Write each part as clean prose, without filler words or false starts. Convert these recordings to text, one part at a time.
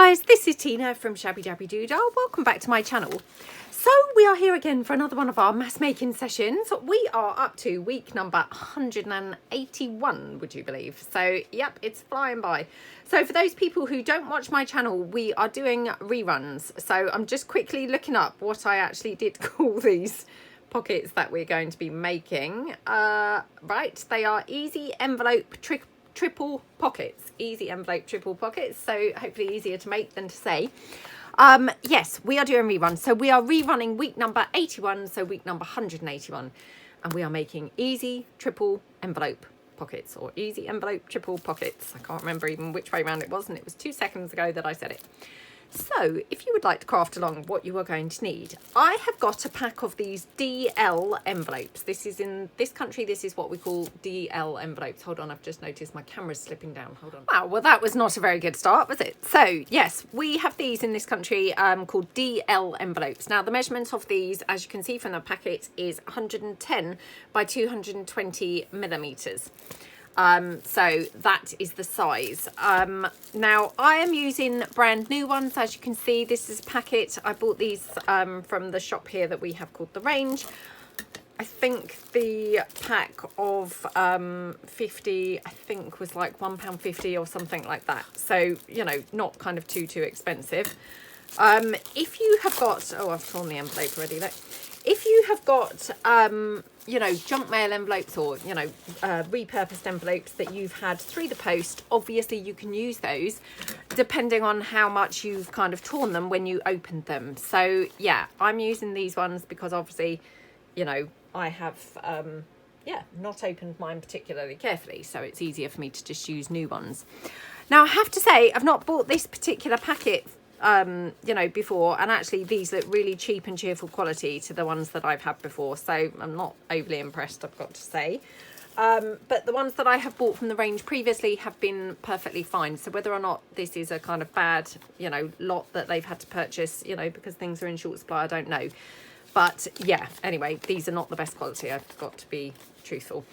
guys, this is Tina from Shabbydabbydoodah. Welcome back to my channel. So we are here again for another one of our mass making sessions. We are up to week number 181, would you believe? So yep, it's flying by. So for those people who don't watch my channel, we are doing reruns. So I'm just quickly looking up what I actually did call these pockets that we're going to be making. Right, they are easy envelope triple pockets. Easy envelope triple pockets, so hopefully easier to make than to say. Yes, we are doing reruns. So we are rerunning week number 81, so week number 181, and we are making easy triple envelope pockets, or easy envelope triple pockets. I can't remember even which way around it was, and it was 2 seconds ago that I said it. So if you would like to craft along, what you are going to need, I have got a pack of these DL envelopes. This is in this country, this is what we call DL envelopes. Hold on, I've just noticed my camera's slipping down. Hold on. Wow, well that was not a very good start, was it? So yes, we have these in this country called DL envelopes. Now the measurement of these, as you can see from the packet, is 110 by 220 millimeters. So that is the size. Now I am using brand new ones. As you can see, this is a packet. I bought these from the shop here that we have called The Range. I think the pack of 50, I think was like £1.50 or something like that. So, you know, not kind of too expensive. If you have got, oh, I've torn the envelope already, look. If you have got, you know, junk mail envelopes or, you know, repurposed envelopes that you've had through the post, obviously you can use those depending on how much you've kind of torn them when you opened them. So, yeah, I'm using these ones because obviously, you know, I have, yeah, not opened mine particularly carefully. So it's easier for me to just use new ones. Now, I have to say, I've not bought this particular packet you know, before, and actually these look really cheap and cheerful quality to the ones that I've had before, so I'm not overly impressed, I've got to say. But the ones that I have bought from the range previously have been perfectly fine. So whether or not this is a kind of bad, you know, lot that they've had to purchase, you know, because things are in short supply, I don't know. But yeah, anyway, these are not the best quality, I've got to be truthful.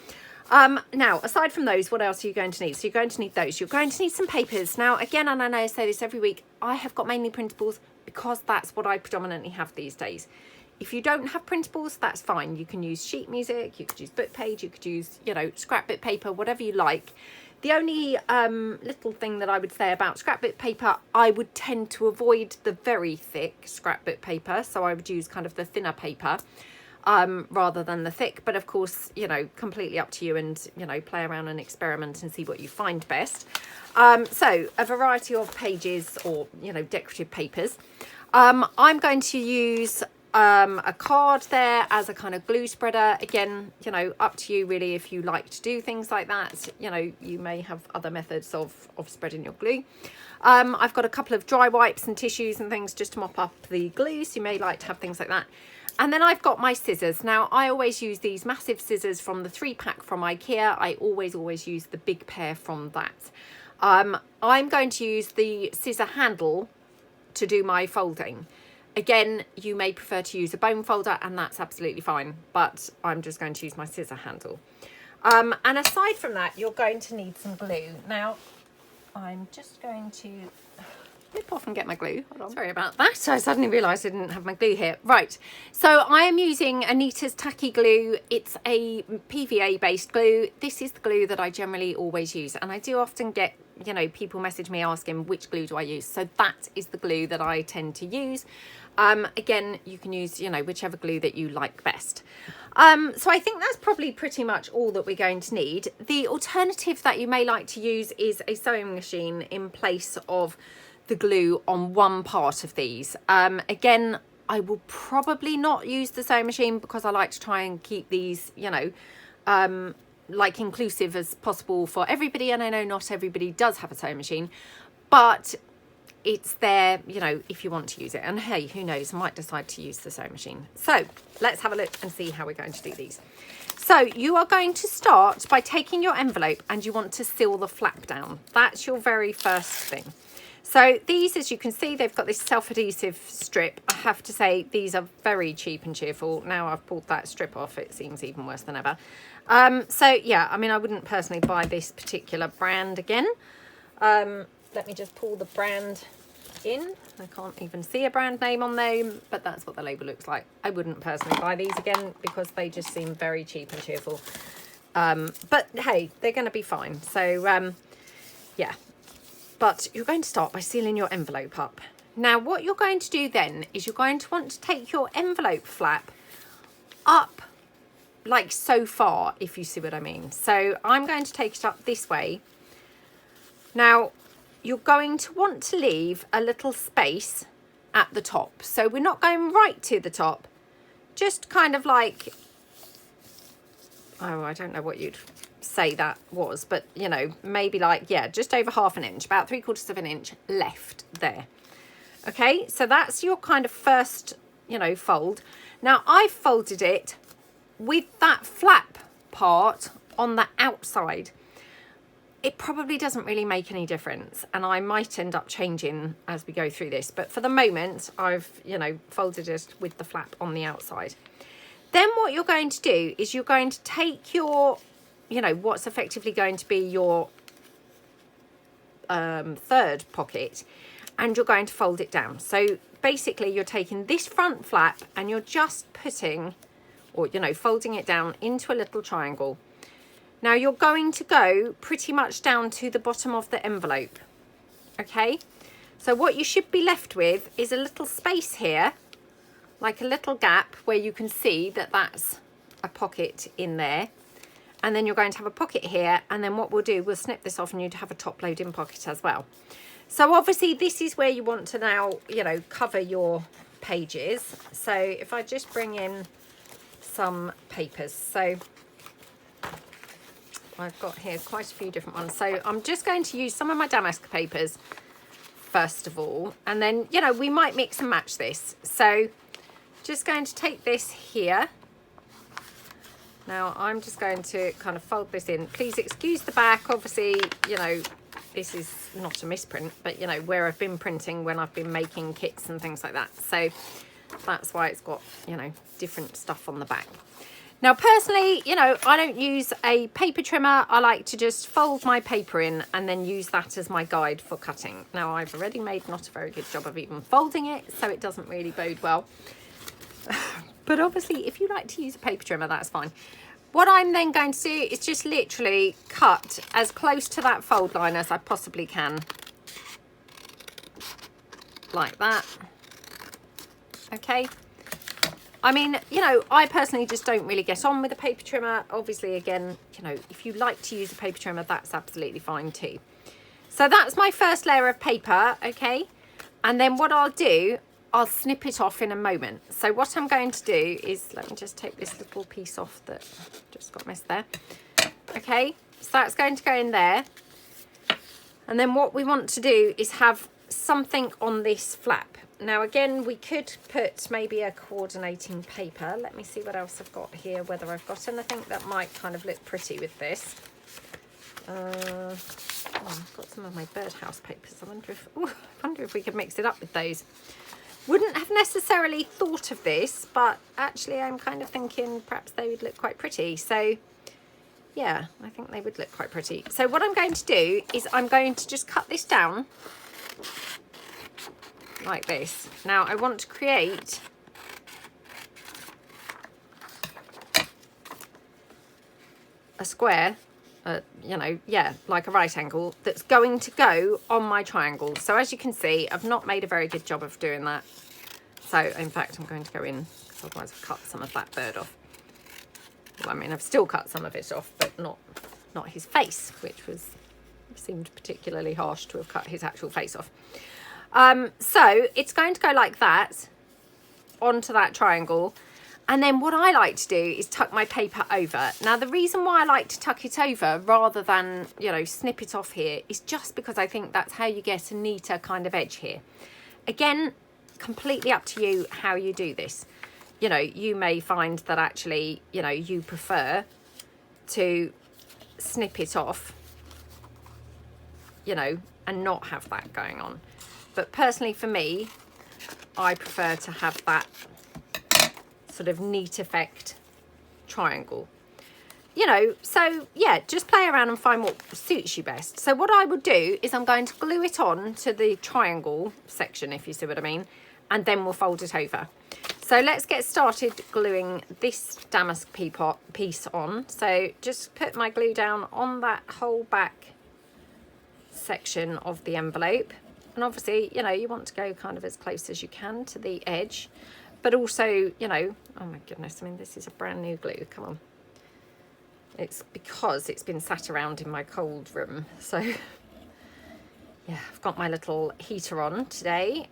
Now, aside from those, what else are you going to need? So you're going to need those. You're going to need some papers. Now, again, and I know I say this every week, I have got mainly printables because that's what I predominantly have these days. If you don't have printables, that's fine. You can use sheet music, you could use book page, you could use, you know, scrapbook paper, whatever you like. The only little thing that I would say about scrapbook paper, I would tend to avoid the very thick scrapbook paper. So I would use kind of the thinner paper. Rather than the thick, but of course, you know, completely up to you, and, you know, play around and experiment and see what you find best. So a variety of pages or, you know, decorative papers. I'm going to use a card there as a kind of glue spreader. Again, you know, up to you really if you like to do things like that. You know, you may have other methods of spreading your glue. I've got a couple of dry wipes and tissues and things just to mop up the glue, so you may like to have things like that. And then I've got my scissors. Now, I always use these massive scissors from the 3-pack from IKEA. I always use the big pair from that. I'm going to use the scissor handle to do my folding. Again, you may prefer to use a bone folder, and that's absolutely fine, but I'm just going to use my scissor handle. And aside from that, you're going to need some glue. Now, I'm just going to nip off and get my glue. Hold on. Sorry about that. So I suddenly realised I didn't have my glue here. Right. So I am using Anita's Tacky Glue. It's a PVA based glue. This is the glue that I generally always use. And I do often get, you know, people message me asking which glue do I use. So that is the glue that I tend to use. Again, you can use, you know, whichever glue that you like best. So I think that's probably pretty much all that we're going to need. The alternative that you may like to use is a sewing machine in place of the glue on one part of these. Again, I will probably not use the sewing machine because I like to try and keep these, you know, like inclusive as possible for everybody. And I know not everybody does have a sewing machine, but it's there, you know, if you want to use it. And hey, who knows, I might decide to use the sewing machine. So let's have a look and see how we're going to do these. So you are going to start by taking your envelope and you want to seal the flap down. That's your very first thing. So these, as you can see, they've got this self-adhesive strip. I have to say, these are very cheap and cheerful. Now I've pulled that strip off, it seems even worse than ever. So yeah, I mean, I wouldn't personally buy this particular brand again. Let me just pull the brand in. I can't even see a brand name on them, but that's what the label looks like. I wouldn't personally buy these again because they just seem very cheap and cheerful. But hey, they're going to be fine. So yeah, but you're going to start by sealing your envelope up. Now what you're going to do then is you're going to want to take your envelope flap up like so far, if you see what I mean. So I'm going to take it up this way. Now you're going to want to leave a little space at the top. So we're not going right to the top, just kind of like, oh, I don't know what you'd say that was, but you know, maybe like, yeah, just over ½ an inch, about 3/4 of an inch left there. Okay, so that's your kind of first, you know, fold. Now I've folded it with that flap part on the outside. It probably doesn't really make any difference, and I might end up changing as we go through this, but for the moment I've, you know, folded it with the flap on the outside. Then what you're going to do is you're going to take your, you know, what's effectively going to be your third pocket, and you're going to fold it down. So basically you're taking this front flap and you're just putting, or you know, folding it down into a little triangle. Now you're going to go pretty much down to the bottom of the envelope. Okay, so what you should be left with is a little space here, like a little gap where you can see that that's a pocket in there. And then you're going to have a pocket here, and then what we'll do, we'll snip this off and you'd have a top loading pocket as well. So obviously this is where you want to now, you know, cover your pages. So if I just bring in some papers, so I've got here quite a few different ones. So I'm just going to use some of my damask papers first of all, and then, you know, we might mix and match this. So just going to take this here. Now I'm just going to kind of fold this in. Please excuse the back. Obviously, you know, this is not a misprint, but you know, where I've been printing when I've been making kits and things like that. So that's why it's got, you know, different stuff on the back. Now personally, you know, I don't use a paper trimmer. I like to just fold my paper in and then use that as my guide for cutting. Now I've already made not a very good job of even folding it, so it doesn't really bode well. But obviously if you like to use a paper trimmer, that's fine. What I'm then going to do is just literally cut as close to that fold line as I possibly can. Like that. Okay. I mean, you know, I personally just don't really get on with a paper trimmer. Obviously, again, you know, if you like to use a paper trimmer, that's absolutely fine too. So that's my first layer of paper, okay? And then what I'll do, I'll snip it off in a moment. So what I'm going to do is, let me just take this little piece off that just got missed there. Okay, so that's going to go in there. And then what we want to do is have something on this flap. Now again, we could put maybe a coordinating paper. Let me see what else I've got here, whether I've got anything that might kind of look pretty with this. Oh, I've got some of my birdhouse papers. I wonder if we could mix it up with those. Wouldn't have necessarily thought of this, but actually I'm kind of thinking perhaps they would look quite pretty. So yeah, I think they would look quite pretty. So what I'm going to do is I'm going to just cut this down like this. Now I want to create a square, you know, yeah, like a right angle that's going to go on my triangle. So as you can see, I've not made a very good job of doing that. So in fact, I'm going to go in, because otherwise I've cut some of that bird off. Well, I mean, I've still cut some of it off, but not his face, which seemed particularly harsh to have cut his actual face off. So it's going to go like that onto that triangle. And then what I like to do is tuck my paper over. Now, the reason why I like to tuck it over rather than, you know, snip it off here is just because I think that's how you get a neater kind of edge here. Again, completely up to you how you do this. You know, you may find that actually, you know, you prefer to snip it off, you know, and not have that going on. But personally for me, I prefer to have that sort of neat effect triangle. you know, so yeah, just play around and find what suits you best. So what I would do is I'm going to glue it on to the triangle section, if you see what I mean, and then we'll fold it over. So let's get started gluing this damask piece on. So just put my glue down on that whole back section of the envelope. And obviously, you know, you want to go kind of as close as you can to the edge, but also, you know, oh my goodness, I mean, this is a brand new glue, come on. It's because it's been sat around in my cold room. So yeah, I've got my little heater on today,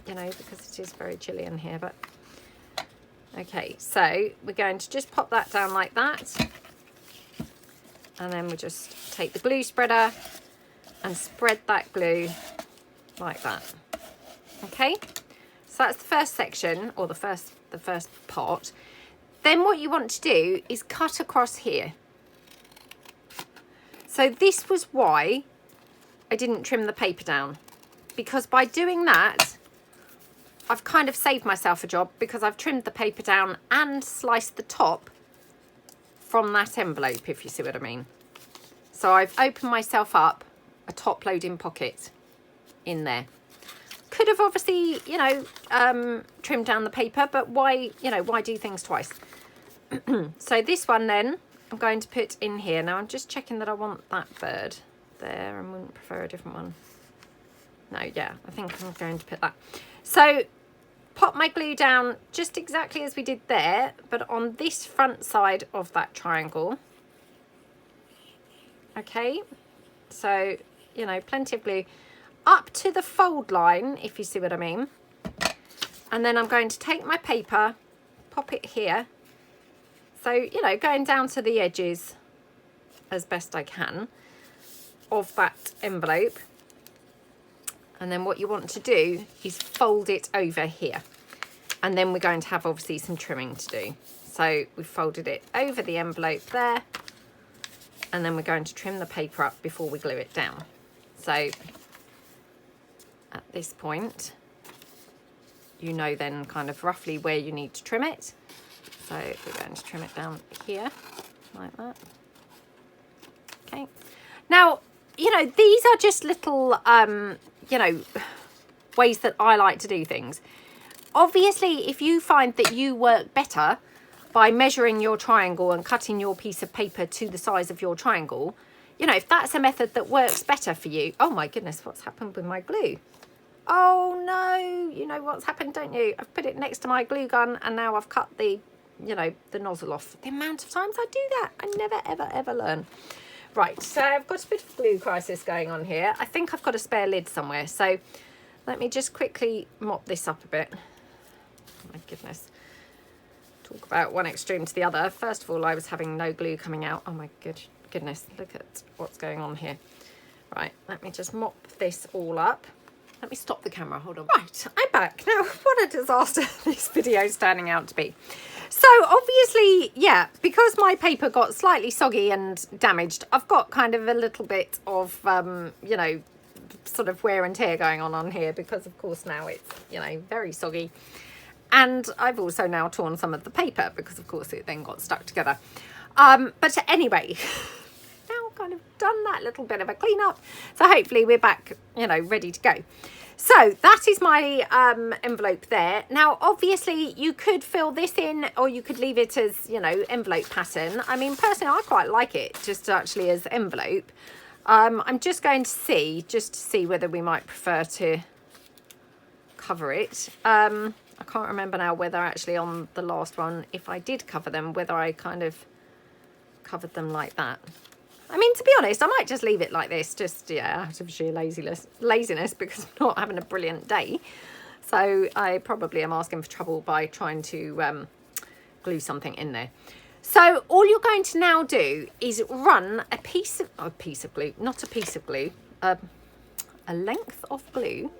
you know, because it is very chilly in here, but okay, so we're going to just pop that down like that. And then we just take the glue spreader and spread that glue like that. Okay, so that's the first section, or the first part. Then what you want to do is cut across here. So this was why I didn't trim the paper down, because by doing that, I've kind of saved myself a job, because I've trimmed the paper down and sliced the top from that envelope, if you see what I mean. So I've opened myself up a top loading pocket in there. Could have obviously, you know, trimmed down the paper, but why, you know, why do things twice? So this one then I'm going to put in here. Now I'm just checking that I want that bird there and wouldn't prefer a different one. No, yeah, I think I'm going to put that. So pop my glue down just exactly as we did there, but on this front side of that triangle. Okay, so, you know, plenty of glue up to the fold line, if you see what I mean. And then I'm going to take my paper, pop it here. So, you know, going down to the edges as best I can of that envelope. And then what you want to do is fold it over here. And then we're going to have obviously some trimming to do. So we've folded it over the envelope there. And then we're going to trim the paper up before we glue it down. So at this point, you know then kind of roughly where you need to trim it. So we're going to trim it down here, like that. Okay. Now, you know, these are just little, you know, ways that I like to do things. Obviously, if you find that you work better by measuring your triangle and cutting your piece of paper to the size of your triangle, you know, if that's a method that works better for you. Oh my goodness, what's happened with my glue? Oh no, you know what's happened, don't you? I've put it next to my glue gun and now I've cut the, you know, the nozzle off. The amount of times I do that, I never, ever, ever learn. Right, so I've got a bit of glue crisis going on here. I think I've got a spare lid somewhere. So let me just quickly mop this up a bit. Oh my goodness. Talk about one extreme to the other. First of all, I was having no glue coming out. Oh my goodness, look at what's going on here. Right, let me just mop this all up. Let me stop the camera, hold on. Right, I'm back. Now, what a disaster this video is turning out to be. So obviously, yeah, because my paper got slightly soggy and damaged, I've got kind of a little bit of, you know, sort of wear and tear going on here, because of course now it's, you know, very soggy. And I've also now torn some of the paper because of course it then got stuck together. But anyway, now kind of done that little bit of a clean up. So hopefully we're back, you know, ready to go. So that is my envelope there. Now, obviously you could fill this in or you could leave it as, you know, envelope pattern. I mean, personally, I quite like it just actually as envelope. I'm just going to see whether we might prefer to cover it. I can't remember now whether actually on the last one, if I did cover them, whether I kind of covered them like that. I mean, to be honest, I might just leave it like this, just, yeah, out of sheer laziness because I'm not having a brilliant day. So I probably am asking for trouble by trying to glue something in there. So all you're going to now do is run a piece of glue, not a piece of glue, a length of glue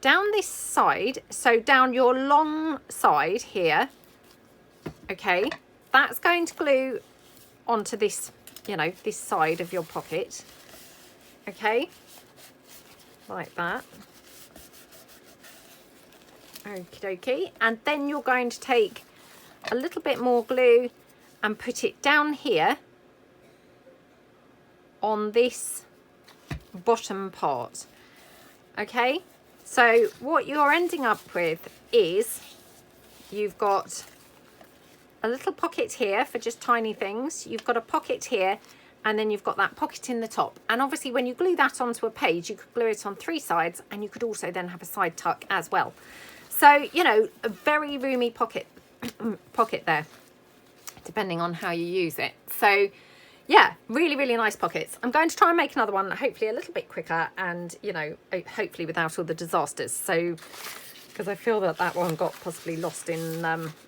down this side, so down your long side here. Okay, that's going to glue onto this, you know, this side of your pocket. Okay, like that. Okie dokie. And then you're going to take a little bit more glue and put it down here on this bottom part. Okay, so what you're ending up with is you've got a little pocket here for just tiny things, you've got a pocket here, and then you've got that pocket in the top. And obviously when you glue that onto a page, you could glue it on 3 sides, and you could also then have a side tuck as well. So, you know, a very roomy pocket there, depending on how you use it. So yeah, really, really nice pockets. I'm going to try and make another one, hopefully a little bit quicker, and, you know, hopefully without all the disasters. So, because I feel that that one got possibly lost in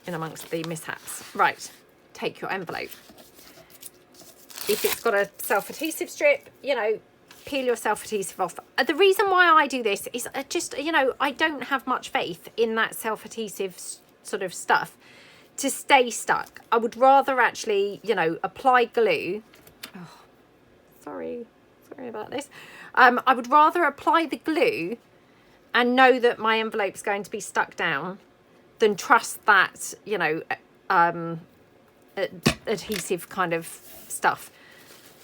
amongst the mishaps. Right, take your envelope. If it's got a self-adhesive strip, you know, peel your self-adhesive off. The reason why I do this is just, you know, I don't have much faith in that self-adhesive sort of stuff to stay stuck. I would rather actually, you know, apply glue. Oh, sorry about this. I would rather apply the glue and know that my envelope's going to be stuck down than trust that, you know, adhesive kind of stuff,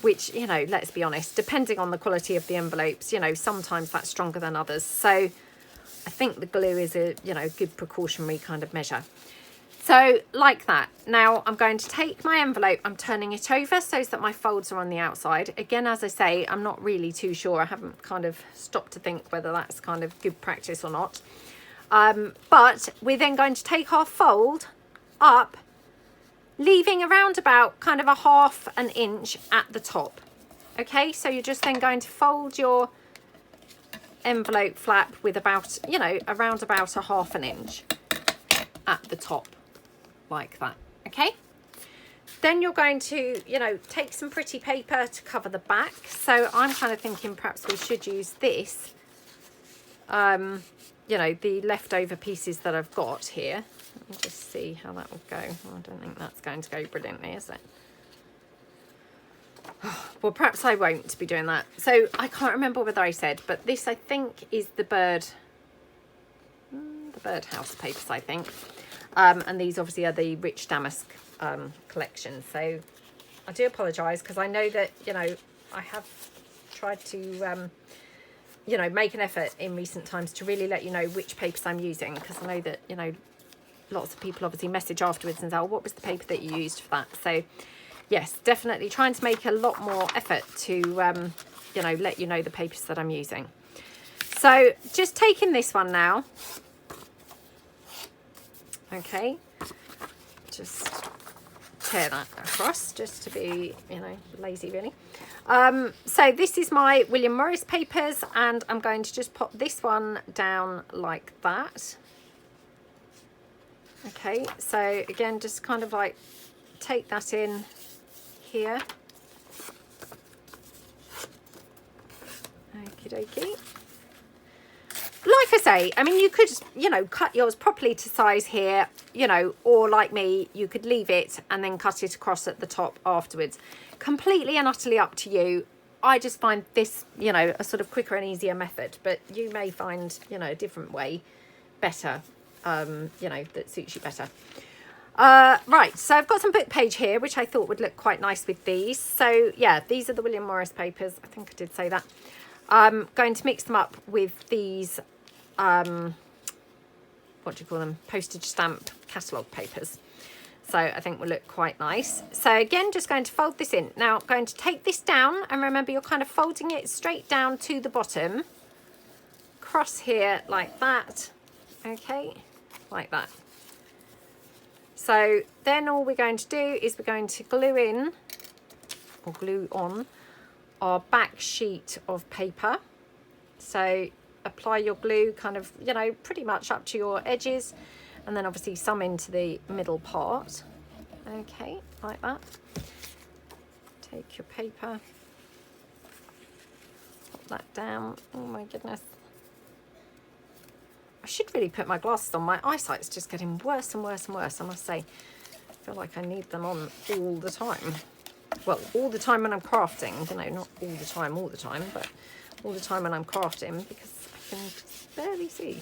which, you know, let's be honest, depending on the quality of the envelopes, you know, sometimes that's stronger than others. So I think the glue is a, you know, good precautionary kind of measure. So like that. Now I'm going to take my envelope, I'm turning it over so that my folds are on the outside. Again, as I say, I'm not really too sure. I haven't kind of stopped to think whether that's kind of good practice or not. But we're then going to take our fold up, leaving around about kind of a 1/2 inch at the top. Okay, so you're just then going to fold your envelope flap with about, you know, around about a 1/2 inch at the top, like that. Okay, then you're going to, you know, take some pretty paper to cover the back. So I'm kind of thinking perhaps we should use this, you know, the leftover pieces that I've got here. Let me just see how that will go. Well, I don't think that's going to go brilliantly, is it? Well, perhaps I won't be doing that. So I can't remember whether I said, but this I think is the birdhouse papers, I think. And these obviously are the rich damask collection. So I do apologise, because I know that, you know, I have tried to you know, make an effort in recent times to really let you know which papers I'm using, because I know that, you know, lots of people obviously message afterwards and say, oh, what was the paper that you used for that? So yes, definitely trying to make a lot more effort to you know, let you know the papers that I'm using. So just taking this one now. Okay, just tear that across just to be, you know, lazy really. So this is my William Morris papers, and I'm going to just pop this one down like that. Okay, so again, just kind of like take that in here. Okie dokie. Like I say, I mean, you could, you know, cut yours properly to size here, you know, or like me, you could leave it and then cut it across at the top afterwards. Completely and utterly up to you. I just find this, you know, a sort of quicker and easier method, but you may find, you know, a different way better, you know, that suits you better. Right, so I've got some book page here, which I thought would look quite nice with these. So yeah, these are the William Morris papers. I think I did say that. I'm going to mix them up with these, what do you call them? Postage stamp catalogue papers. So I think will look quite nice. So again, just going to fold this in. Now I'm going to take this down, and remember you're kind of folding it straight down to the bottom. Cross here like that. Okay, like that. So then all we're going to do is we're going to glue in, or glue on, our back sheet of paper. So apply your glue kind of, you know, pretty much up to your edges, and then obviously some into the middle part. Okay, like that. Take your paper, pop that down. Oh my goodness. I should really put my glasses on. My eyesight's just getting worse and worse and worse, I must say. I feel like I need them on all the time. Well, all the time when I'm crafting, you know, not all the time, but all the time when I'm crafting, because I can just barely see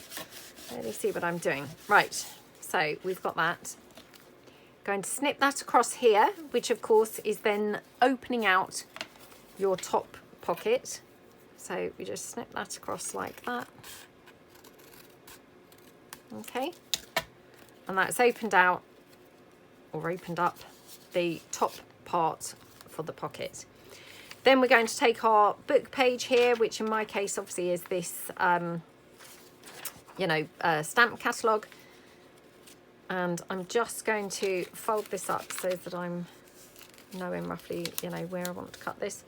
what I'm doing. Right, so we've got that. Going to snip that across here, which of course is then opening out your top pocket. So we just snip that across like that. Okay, and that's opened out, or opened up, the top part for the pocket. Then we're going to take our book page here, which in my case obviously is this stamp catalogue, and I'm just going to fold this up so that I'm knowing roughly where I want to cut this,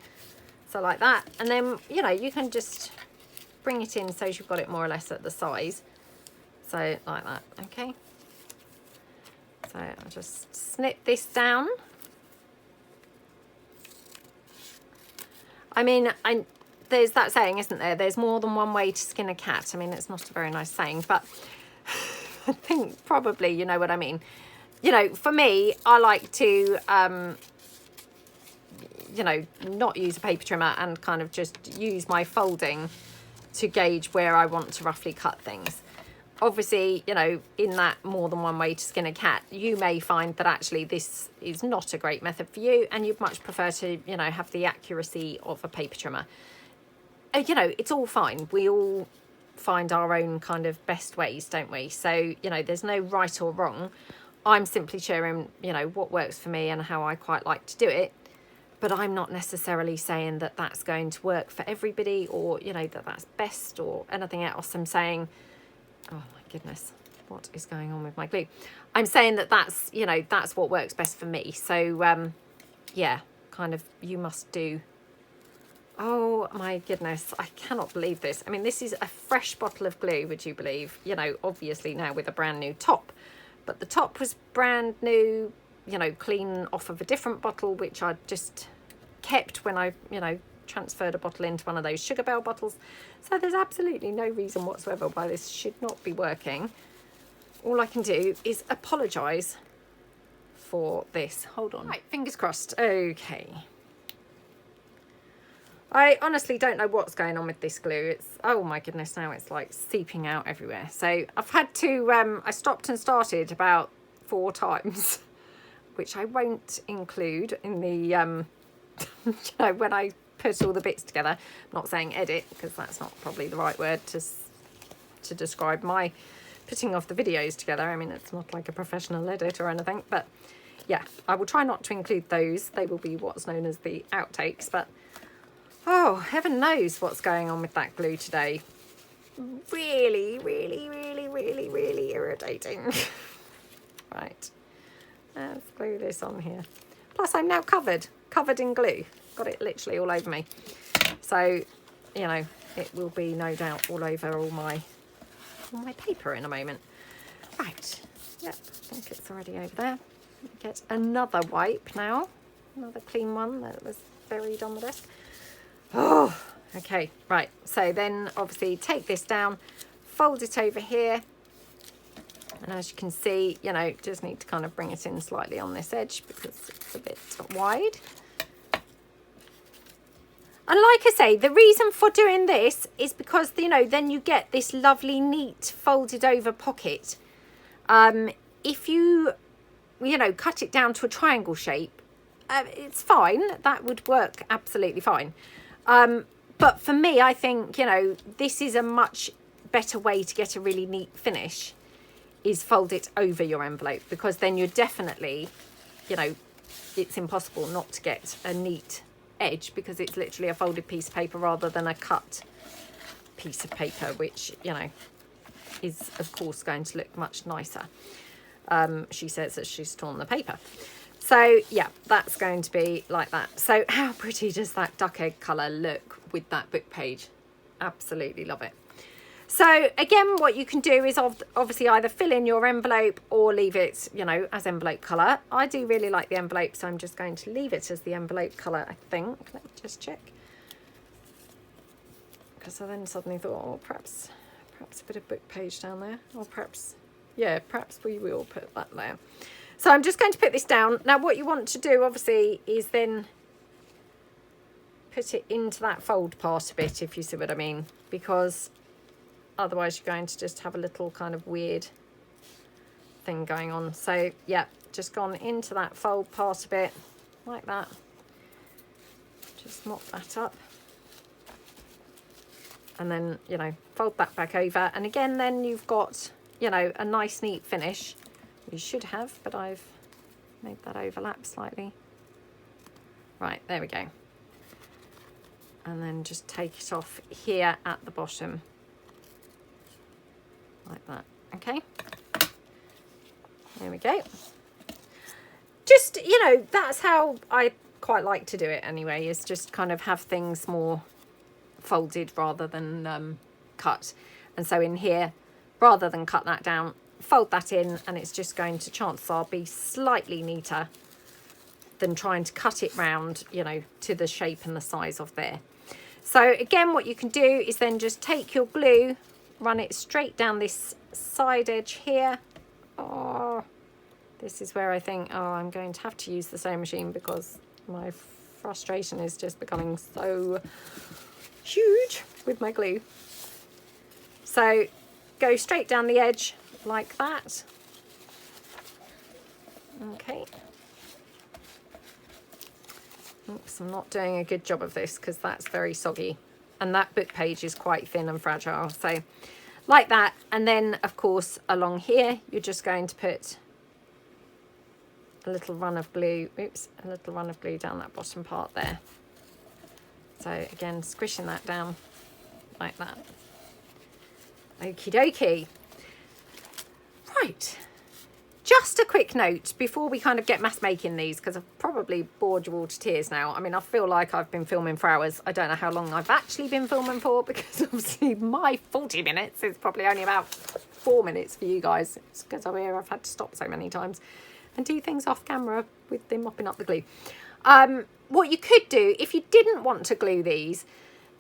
so like that. And then you can just bring it in so you've got it more or less at the size, so like that. Okay, so I'll just snip this down. I mean, there's that saying, isn't there? There's more than one way to skin a cat. I mean, it's not a very nice saying, but I think probably you know what I mean. For me, I like to, not use a paper trimmer and kind of just use my folding to gauge where I want to roughly cut things. Obviously, in that more than one way to skin a cat, you may find that actually this is not a great method for you, and you'd much prefer to, have the accuracy of a paper trimmer. It's all fine. We all find our own kind of best ways, don't we? So, there's no right or wrong. I'm simply sharing, what works for me and how I quite like to do it. But I'm not necessarily saying that that's going to work for everybody, or, that that's best or anything else. I'm saying, oh my goodness, what is going on with my glue? I'm saying that that's, that's what works best for me. So, yeah, kind of, you must do. Oh my goodness, I cannot believe this. I mean, this is a fresh bottle of glue, would you believe? Obviously now with a brand new top. But the top was brand new, clean off of a different bottle, which I just kept when I, transferred a bottle into one of those Sugar Bell bottles. So there's absolutely no reason whatsoever why this should not be working. All I can do is apologise for this. Hold on. Right, fingers crossed. Okay. I honestly don't know what's going on with this glue. It's, oh my goodness, now it's like seeping out everywhere. So I've had to, I stopped and started about 4 times, which I won't include in the, when I put all the bits together. I'm not saying edit, because that's not probably the right word to describe my putting off the videos together. I mean, it's not like a professional edit or anything, but yeah, I will try not to include those. They will be what's known as the outtakes, but oh, heaven knows what's going on with that glue today. Really, really, really, really, really irritating. Right, let's glue this on here. Plus I'm now covered in glue. Got it literally all over me. So, it will be no doubt all over all my paper in a moment. Right, yep, I think it's already over there. Get another wipe now. Another clean one that was buried on the desk. Oh, okay, right. So then obviously take this down, fold it over here. And as you can see, just need to kind of bring it in slightly on this edge because it's a bit wide. And like I say, the reason for doing this is because, then you get this lovely, neat, folded over pocket. If you, cut it down to a triangle shape, it's fine. That would work absolutely fine. But for me, I think, this is a much better way to get a really neat finish, is fold it over your envelope, because then you're definitely, it's impossible not to get a neat edge, because it's literally a folded piece of paper rather than a cut piece of paper, which, is of course going to look much nicer. She says that she's torn the paper. So yeah, that's going to be like that. So how pretty does that duck egg colour look with that book page? Absolutely love it. So again, what you can do is obviously either fill in your envelope or leave it, as envelope colour. I do really like the envelope, so I'm just going to leave it as the envelope colour, I think. Let me just check. Because I then suddenly thought, oh, perhaps a bit of book page down there. Or perhaps we will put that there. So I'm just going to put this down. Now what you want to do, obviously, is then put it into that fold part a bit, if you see what I mean. Because otherwise you're going to just have a little kind of weird thing going on. So yeah, just gone into that fold part of it, like that. Just mop that up. And then, you know, fold that back over. And again, then you've got, you know, a nice neat finish. You should have, but I've made that overlap slightly. Right, there we go. And then just take it off here at the bottom. Like that, okay? There we go. Just, you know, that's how I quite like to do it anyway, is just kind of have things more folded rather than cut. And so in here, rather than cut that down, fold that in, and it's just going to, chances are, be slightly neater than trying to cut it round, you know, to the shape and the size of there. So again, what you can do is then just take your glue, run it straight down this side edge here. Oh, this is where I think, oh, I'm going to have to use the sewing machine because my frustration is just becoming so huge with my glue. So go straight down the edge like that. Okay. Oops, I'm not doing a good job of this because that's very soggy, and that book page is quite thin and fragile. So like that, and then of course along here you're just going to put a little run of glue, oops, a little run of glue down that bottom part there. So again, squishing that down like that. Okie dokie. Right. Just a quick note before we kind of get mass making these, because I've probably bored you all to tears now. I mean, I feel like I've been filming for hours. I don't know how long I've actually been filming for, because obviously my 40 minutes is probably only about 4 minutes for you guys. It's because I'm here, I've had to stop so many times and do things off camera with them mopping up the glue. What you could do, if you didn't want to glue these,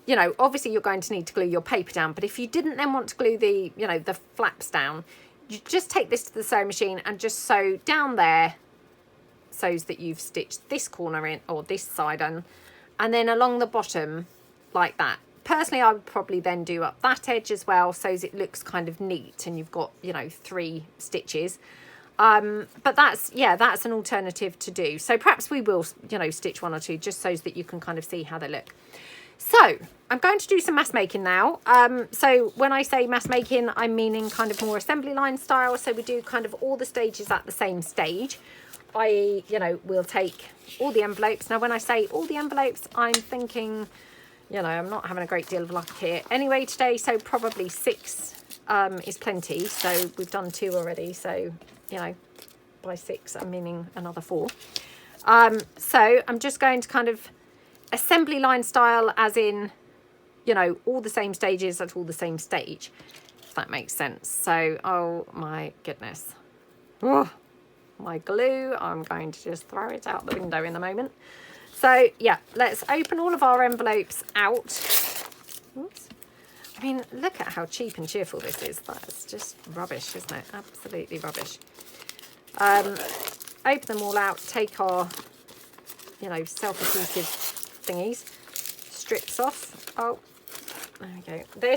you know, obviously you're going to need to glue your paper down, but if you didn't then want to glue the, you know, the flaps down, you just take this to the sewing machine and just sew down there, so that you've stitched this corner in, or this side on, and then along the bottom like that. Personally, I would probably then do up that edge as well, so as it looks kind of neat and you've got, you know, 3 stitches. But that's, yeah, that's an alternative to do. So perhaps we will, you know, stitch 1 or 2 just so that you can kind of see how they look. So I'm going to do some mass making now. So when I say mass making, I'm meaning kind of more assembly line style. So we do kind of all the stages at the same stage. I.e., you know, we'll take all the envelopes. Now, when I say all the envelopes, I'm thinking, you know, I'm not having a great deal of luck here anyway today. So probably 6 is plenty. So we've done 2 already. So, you know, by 6, I'm meaning another 4. So I'm just going to kind of assembly line style, as in, you know, all the same stages at all the same stage, if that makes sense. So, oh my goodness. Oh, my glue, I'm going to just throw it out the window in a moment. So yeah, let's open all of our envelopes out. Oops. I mean, look at how cheap and cheerful this is. That's just rubbish, isn't it? Absolutely rubbish. Open them all out, take our, you know, self-adhesive thingies, strips off. Oh, there we go. They're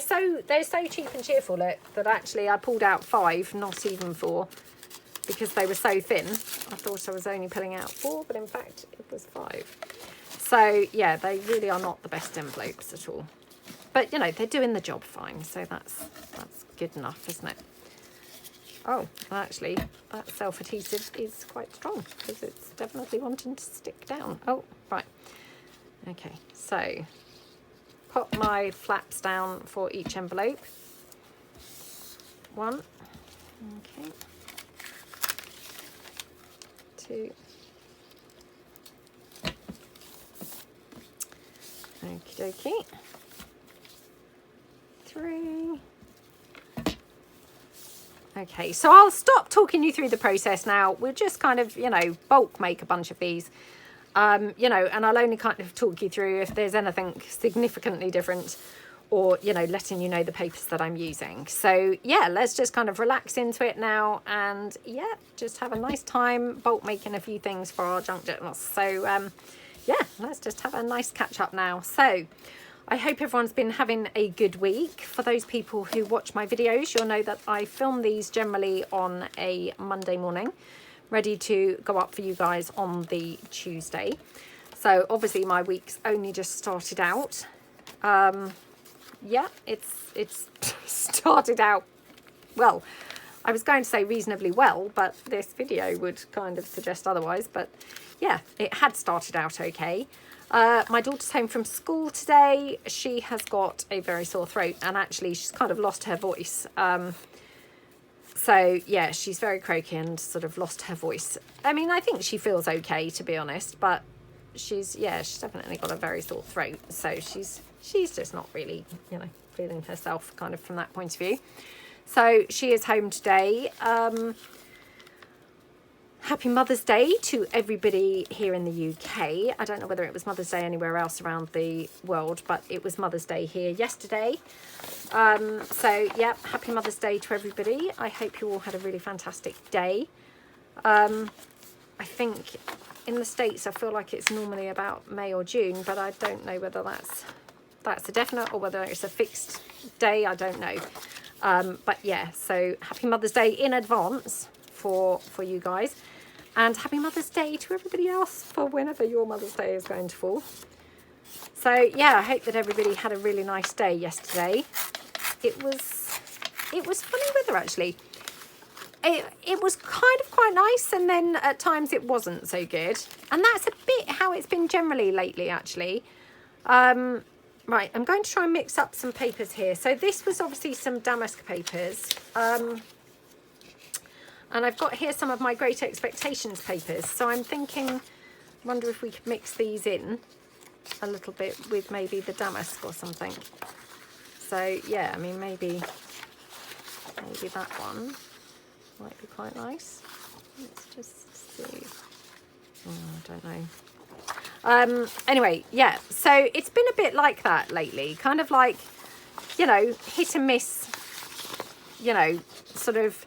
so cheap and cheerful, look, that actually I pulled out 5, not even 4, because they were so thin. I thought I was only pulling out 4, but in fact it was 5. So yeah, they really are not the best envelopes at all, but you know, they're doing the job fine, so that's good enough, isn't it? Oh, well, actually that self-adhesive is quite strong, because it's definitely wanting to stick down. Oh, right. Okay, so pop my flaps down for each envelope. 1, okay, 2, okie dokie, 3. Okay, so I'll stop talking you through the process now. We'll just kind of, you know, bulk make a bunch of these. You know, and I'll only kind of talk you through if there's anything significantly different, or, you know, letting you know the papers that I'm using. So yeah, let's just kind of relax into it now, and yeah, just have a nice time bulk making a few things for our junk journals. So yeah, let's just have a nice catch up now. So I hope everyone's been having a good week. For those people who watch my videos, you'll know that I film these generally on a Monday morning, ready to go up for you guys on the Tuesday. So obviously my week's only just started out. Yeah, it's started out, well, I was going to say reasonably well, but this video would kind of suggest otherwise. But yeah, it had started out okay. My daughter's home from school today. She has got a very sore throat, and actually she's kind of lost her voice. So yeah, she's very croaky and sort of lost her voice. I mean, I think she feels okay, to be honest, but she's definitely got a very sore throat. So she's just not really, you know, feeling herself kind of from that point of view. So she is home today. Happy Mother's Day to everybody here in the UK. I don't know whether it was Mother's Day anywhere else around the world, but it was Mother's Day here yesterday. So yeah, happy Mother's Day to everybody. I hope you all had a really fantastic day. I think in the States, I feel like it's normally about May or June, but I don't know whether that's a definite or whether it's a fixed day. I don't know. But yeah, so happy Mother's Day in advance for you guys. And happy Mother's Day to everybody else for whenever your Mother's Day is going to fall. So yeah, I hope that everybody had a really nice day yesterday. It was funny weather actually. It was kind of quite nice, and then at times it wasn't so good. And that's a bit how it's been generally lately actually. Right, I'm going to try and mix up some papers here. So this was obviously some damask papers. And I've got here some of my Great Expectations papers. So I'm thinking, wonder if we could mix these in a little bit with maybe the damask or something. So yeah, I mean, maybe that one might be quite nice. Let's just see. Oh, I don't know. Anyway, yeah, so it's been a bit like that lately, kind of like, you know, hit and miss, you know, sort of.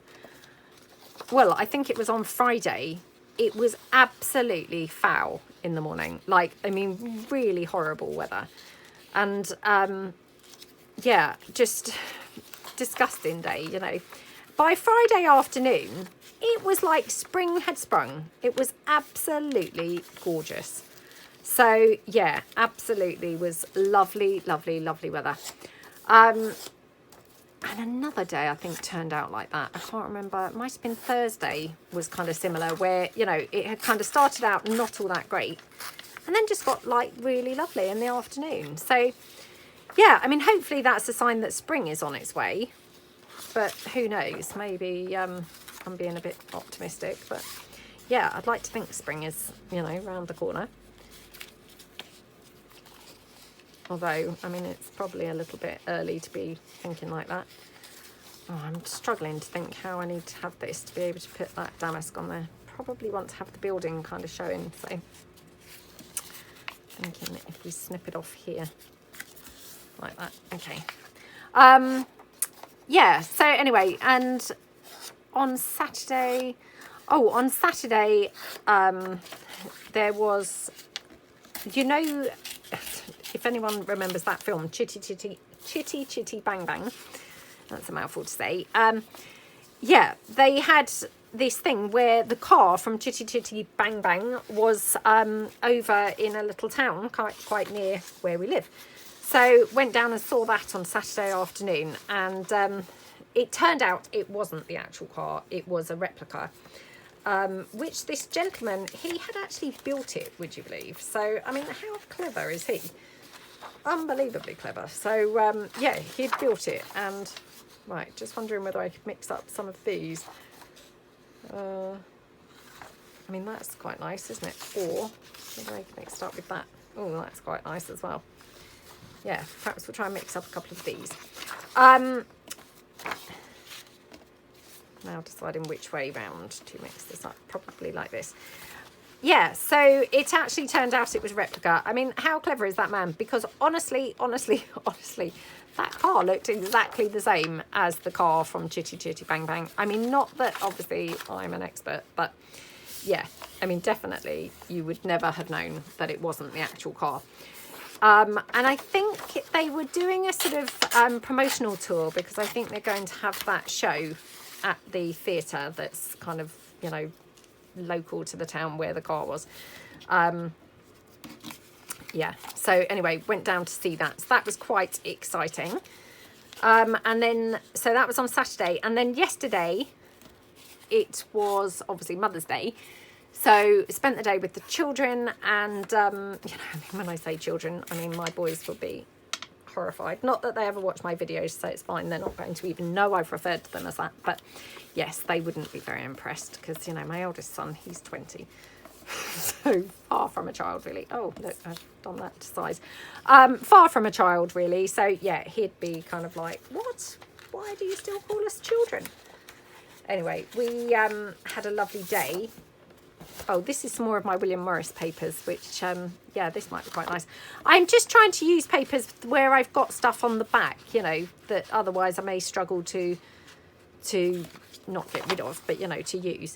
Well, I think it was on Friday. It was absolutely foul in the morning. Like, I mean, really horrible weather. And, yeah, just disgusting day, you know. By Friday afternoon, it was like spring had sprung. It was absolutely gorgeous. So, yeah, absolutely was lovely, lovely, lovely weather. And another day, I think, turned out like that. I can't remember. It might have been Thursday was kind of similar, where, you know, it had kind of started out not all that great and then just got, like, really lovely in the afternoon. So, yeah, I mean, hopefully that's a sign that spring is on its way. But who knows? Maybe I'm being a bit optimistic. But, yeah, I'd like to think spring is, you know, round the corner. Although, I mean, it's probably a little bit early to be thinking like that. Oh, I'm struggling to think how I need to have this to be able to put that damask on there. Probably want to have the building kind of showing, so thinking if we snip it off here like that. Okay. Yeah, so anyway, and on Saturday, there was, you know, if anyone remembers that film, Chitty Chitty Bang Bang, that's a mouthful to say. Yeah, they had this thing where the car from Chitty Chitty Bang Bang was over in a little town quite near where we live. So went down and saw that on Saturday afternoon, and it turned out it wasn't the actual car, it was a replica. Which this gentleman, he had actually built it, would you believe? So, I mean, how clever is he? Unbelievably clever. So, yeah, he'd built it, and, right, just wondering whether I could mix up some of these. I mean, that's quite nice, isn't it? Or, maybe I can mix it up with that. Oh, that's quite nice as well. Yeah, perhaps we'll try and mix up a couple of these. Now deciding which way round to mix this up, probably like this. Yeah, so it actually turned out it was replica. I mean, how clever is that man? Because honestly, that car looked exactly the same as the car from Chitty Chitty Bang Bang. I mean, not that obviously I'm an expert, but yeah, I mean, definitely you would never have known that it wasn't the actual car. And I think they were doing a sort of promotional tour, because I think they're going to have that show at the theatre that's kind of, you know, local to the town where the car was. Yeah, so anyway, went down to see that. So that was quite exciting. And then, so that was on Saturday. And then yesterday, it was obviously Mother's Day. So spent the day with the children. And, you know, when I say children, I mean, my boys will be horrified. Not that they ever watch my videos, so it's fine. They're not going to even know I've referred to them as that. But yes, they wouldn't be very impressed because, you know, my eldest son, he's 20. So far from a child, really. Oh, look, I've done that to size. Far from a child, really. So yeah, he'd be kind of like, what? Why do you still call us children? Anyway, we had a lovely day. Oh, this is some more of my William Morris papers, which, yeah, this might be quite nice. I'm just trying to use papers where I've got stuff on the back, you know, that otherwise I may struggle to not get rid of, but, you know, to use.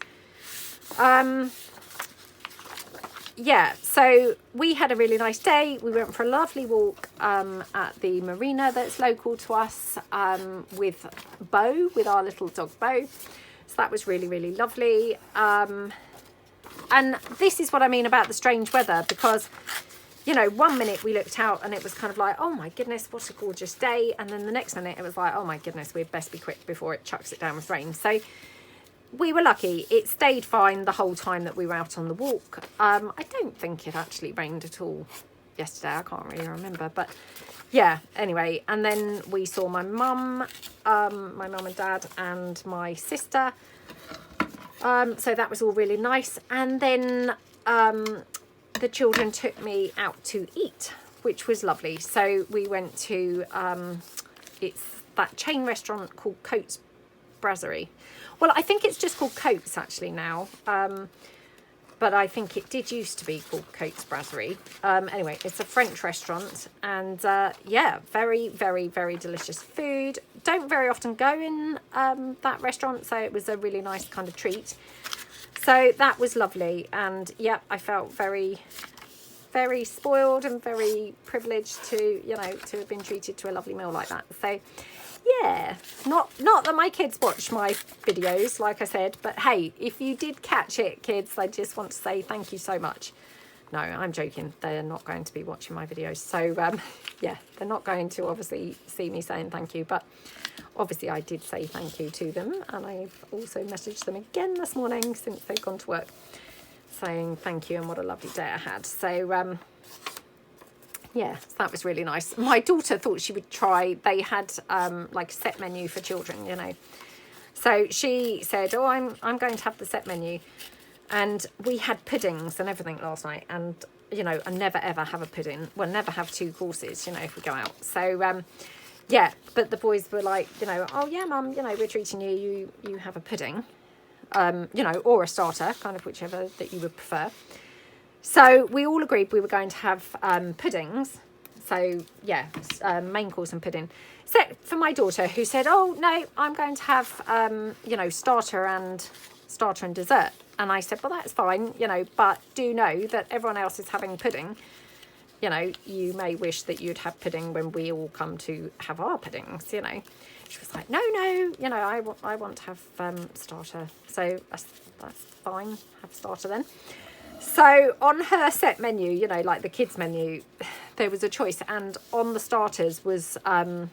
Yeah, so we had a really nice day. We went for a lovely walk at the marina that's local to us with Bo, with our little dog Bo. So that was really, really lovely. And this is what I mean about the strange weather, because, you know, one minute we looked out and it was kind of like, oh my goodness, what a gorgeous day. And then the next minute it was like, oh my goodness, we'd best be quick before it chucks it down with rain. So we were lucky. It stayed fine the whole time that we were out on the walk. I don't think it actually rained at all yesterday. I can't really remember. But yeah, anyway. And then we saw my mum and dad and my sister. So that was all really nice. And then the children took me out to eat, which was lovely. So we went to, it's that chain restaurant called Coates Brasserie. Well, I think it's just called Coates actually now. But I think it did used to be called Coates Brasserie. Anyway, it's a French restaurant. And yeah, very, very, very delicious food. Don't very often go in that restaurant. So it was a really nice kind of treat. So that was lovely. And yeah, I felt very, very spoiled and very privileged to, you know, to have been treated to a lovely meal like that. So yeah, not that my kids watch my videos, like I said, but hey, if you did catch it, kids, I just want to say thank you so much. No, I'm joking. They're not going to be watching my videos. So yeah, they're not going to obviously see me saying thank you, but obviously I did say thank you to them. And I've also messaged them again this morning since they've gone to work, saying thank you and what a lovely day I had. So yeah, that was really nice. My daughter thought she would try, they had like a set menu for children, you know. So she said, oh, I'm going to have the set menu. And we had puddings and everything last night. And, you know, I never ever have a pudding. Well, never have two courses, you know, if we go out. So, yeah, but the boys were like, you know, oh yeah, Mum, you know, we're treating you, you have a pudding, you know, or a starter, kind of whichever that you would prefer. So we all agreed we were going to have puddings. So yeah, main course and pudding. Except for my daughter, who said, oh no, I'm going to have, you know, starter and dessert. And I said, well, that's fine, you know, but do know that everyone else is having pudding. You know, you may wish that you'd have pudding when we all come to have our puddings, you know. She was like, no, you know, I want to have starter. So that's fine, have starter then. So on her set menu, you know, like the kids menu, there was a choice. And on the starters was, oh,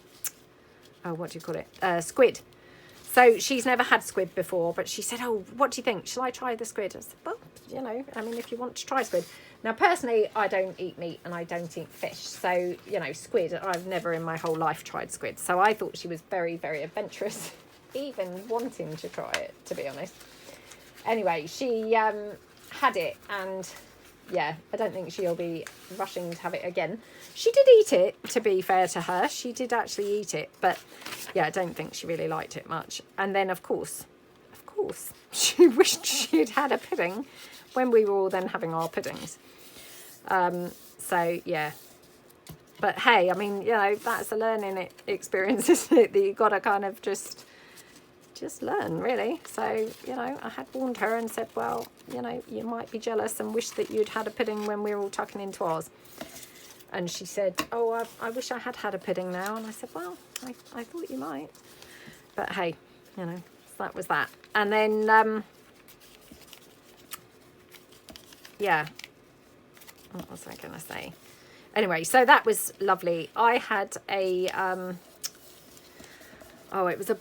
what do you call it? Squid. So she's never had squid before, but she said, oh, what do you think? Shall I try the squid? I said, well, you know, I mean, if you want to try squid. Now, personally, I don't eat meat and I don't eat fish. So, you know, squid, I've never in my whole life tried squid. So I thought she was very, very adventurous, even wanting to try it, to be honest. Anyway, she had it, and yeah, I don't think she'll be rushing to have it again. She did eat it, to be fair to her. She did actually eat it, but yeah, I don't think she really liked it much. And then, of course, she wished she'd had a pudding when we were all then having our puddings. So, yeah. But hey, I mean, you know, that's a learning experience, isn't it? That you've got to kind of just learn, really. So, you know, I had warned her and said, well, you know, you might be jealous and wish that you'd had a pudding when we were all tucking into ours. And she said, oh, I wish I had had a pudding now. And I said, well, I thought you might. But hey, you know, that was that. And then yeah, what was I going to say? Anyway, so that was lovely. I had a, it was a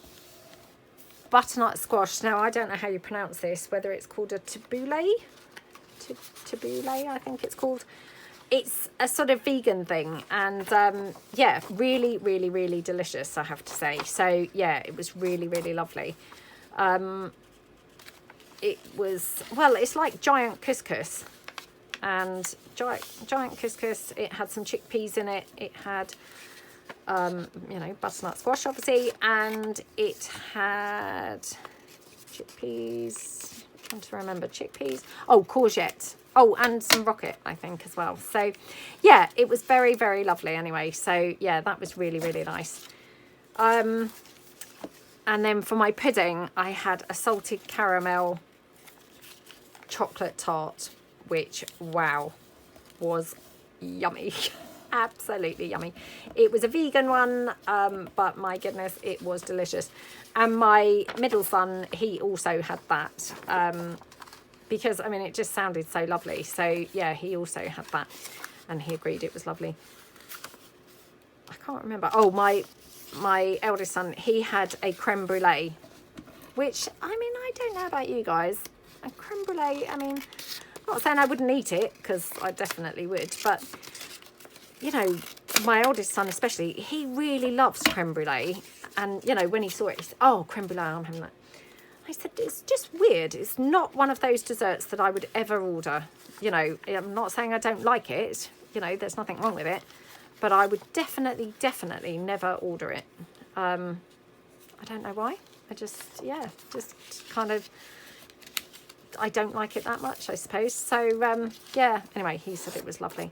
butternut squash. Now, I don't know how you pronounce this, whether it's called a tabbouleh. Tabbouleh, I think it's called. It's a sort of vegan thing, and yeah, really, really, really delicious, I have to say. So yeah, it was really, really lovely. It was, well, it's like giant couscous, and giant couscous. It had some chickpeas in it. It had you know, butternut squash, obviously, and it had chickpeas. I'm trying to remember, chickpeas. Oh, courgette. Oh, and some rocket, I think, as well. So yeah, it was very, very lovely anyway. So yeah, that was really, really nice. And then for my pudding, I had a salted caramel chocolate tart, which, wow, was yummy. Absolutely yummy. It was a vegan one, but my goodness, it was delicious. And my middle son, he also had that, because I mean, it just sounded so lovely. So yeah, he also had that, and he agreed it was lovely. I can't remember. Oh, my eldest son, he had a creme brulee, which, I mean, I don't know about you guys. A creme brulee, I mean, I'm not saying I wouldn't eat it, because I definitely would, but you know, my oldest son especially, he really loves creme brulee. And, you know, when he saw it, he said, oh, creme brulee, I'm having that. I said, it's just weird. It's not one of those desserts that I would ever order. You know, I'm not saying I don't like it. You know, there's nothing wrong with it. But I would definitely, definitely never order it. I don't know why. I just, yeah, just kind of, I don't like it that much, I suppose. So, yeah, anyway, he said it was lovely.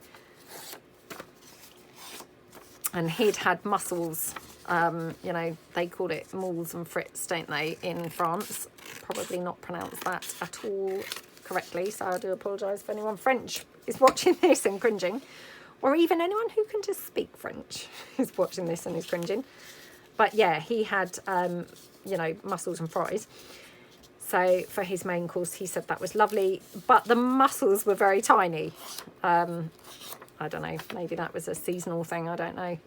And he'd had mussels, you know, they call it moules and frites, don't they, in France. Probably not pronounced that at all correctly, so I do apologise if anyone French is watching this and cringing, or even anyone who can just speak French is watching this and is cringing. But yeah, he had, you know, mussels and fries. So for his main course, he said that was lovely, but the mussels were very tiny. I don't know, maybe that was a seasonal thing, I don't know.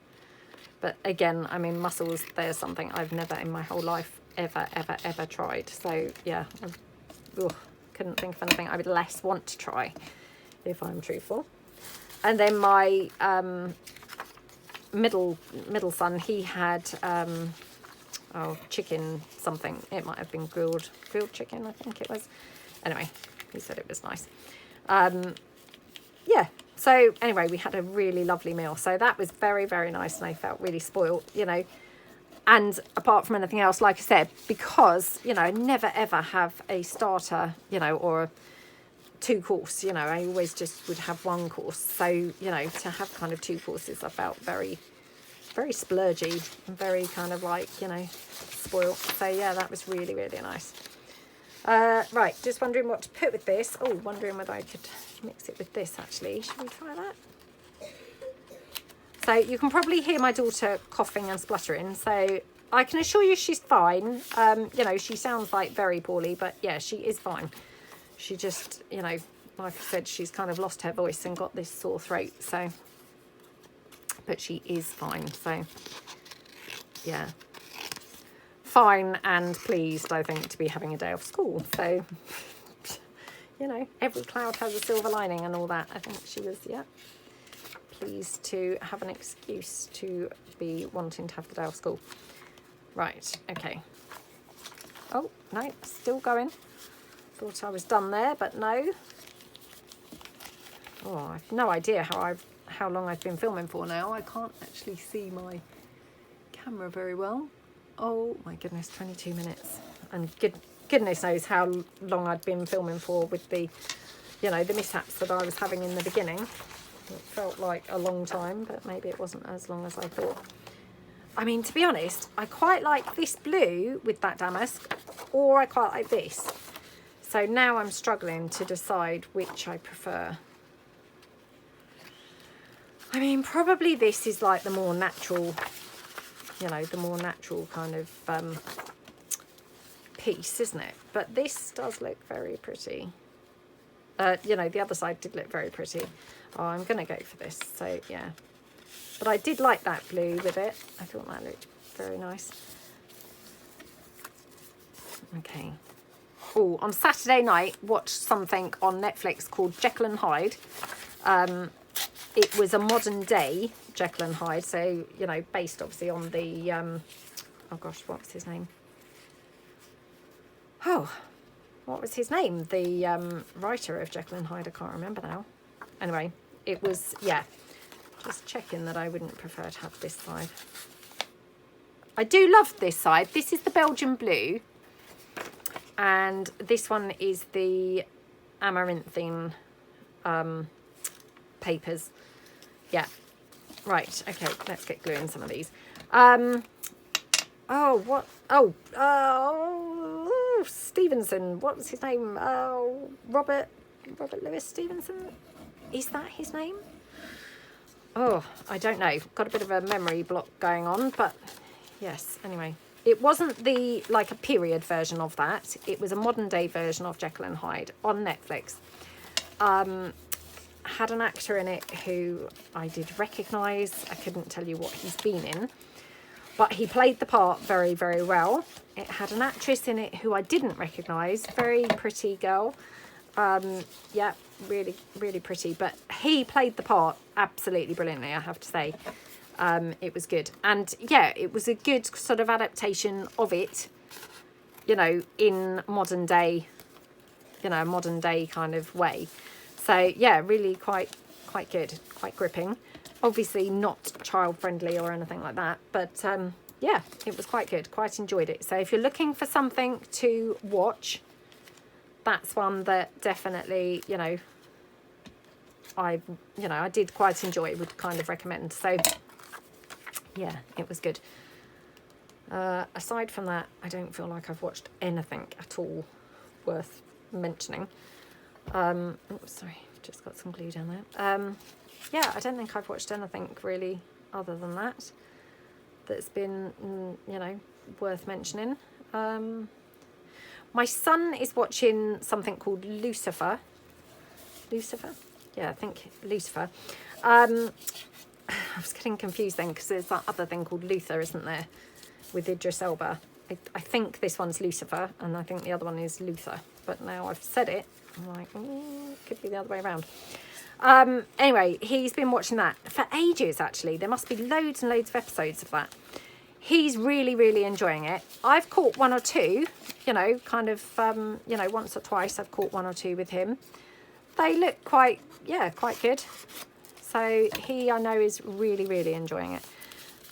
But again, I mean, mussels, they're something I've never in my whole life ever tried. So yeah, couldn't think of anything I would less want to try, if I'm truthful. And then my middle son, he had chicken something. It might have been grilled chicken, I think it was. Anyway, he said it was nice. Yeah. So anyway, we had a really lovely meal. So that was very, very nice, and I felt really spoiled, you know. And apart from anything else, like I said, because, you know, I never ever have a starter, you know, or a 2-course, you know, I always just would have 1 course. So, you know, to have kind of 2 courses, I felt very, very splurgy and very kind of like, you know, spoiled. So yeah, that was really, really nice. Right, just wondering what to put with this. Oh, wondering whether I could mix it with this, actually. Should we try that? So you can probably hear my daughter coughing and spluttering. So I can assure you she's fine. You know, she sounds like very poorly, but yeah, she is fine. She just, you know, like I said, she's kind of lost her voice and got this sore throat. So, but she is fine. So, yeah. Fine and pleased, I think, to be having a day off school. So, you know, every cloud has a silver lining and all that. I think she was, yeah, pleased to have an excuse to be wanting to have the day off school. Right, okay. Oh, no, still going. Thought I was done there, but no. Oh, I've no idea how long I've been filming for now. I can't actually see my camera very well. Oh my goodness, 22 minutes. And goodness knows how long I'd been filming for with the, you know, the mishaps that I was having in the beginning. It felt like a long time, but maybe it wasn't as long as I thought. I mean, to be honest, I quite like this blue with that damask, or I quite like this. So now I'm struggling to decide which I prefer. I mean, probably this is like the more natural, you know, the more natural kind of piece, isn't it? But this does look very pretty You know, the other side did look very pretty. Oh, I'm going to go for this. So, yeah. But I did like that blue with it. I thought that looked very nice. Okay. Oh, on Saturday night, watched something on Netflix called Jekyll and Hyde. It was a modern day Jekyll and Hyde. So, you know, based obviously on the... oh, gosh, what was his name? Oh, what was his name? The writer of Jekyll and Hyde. I can't remember now. Anyway, it was, yeah. Just checking that I wouldn't prefer to have this side. I do love this side. This is the Belgian blue. And this one is the amaranthine papers. Yeah. Right. Okay. Let's get gluing some of these. Oh, what? Oh, Stevenson. What was his name? Oh, Robert Louis Stevenson. Is that his name? Oh, I don't know. Got a bit of a memory block going on, but yes. Anyway. It wasn't the, like, a period version of that. It was a modern day version of Jekyll and Hyde on Netflix. Had an actor in it who I did recognise. I couldn't tell you what he's been in. But he played the part very, very well. It had an actress in it who I didn't recognise. Very pretty girl. Yeah, really, really pretty. But he played the part absolutely brilliantly, I have to say. It was good. And yeah, it was a good sort of adaptation of it, you know, in modern day, you know, modern day kind of way. So yeah, really quite good, quite gripping. Obviously not child friendly or anything like that, but yeah, it was quite good. Quite enjoyed it. So if you're looking for something to watch, that's one that definitely, you know, I did quite enjoy, would kind of recommend. So yeah, it was good. Aside from that, I don't feel like I've watched anything at all worth mentioning. Oh, sorry, just got some glue down there. Yeah, I don't think I've watched anything really other than that that's been, you know, worth mentioning. My son is watching something called Lucifer. Lucifer? Yeah, I think Lucifer. I was getting confused then because there's that other thing called Luther, isn't there, with Idris Elba. I think this one's Lucifer and I think the other one is Luther. But now I've said it, I'm like, it could be the other way around. Anyway, he's been watching that for ages, actually. There must be loads and loads of episodes of that. He's really, really enjoying it. I've caught one or two, you know, kind of, you know, once or twice I've caught one or two with him. They look quite good. So he, I know, is really, really enjoying it.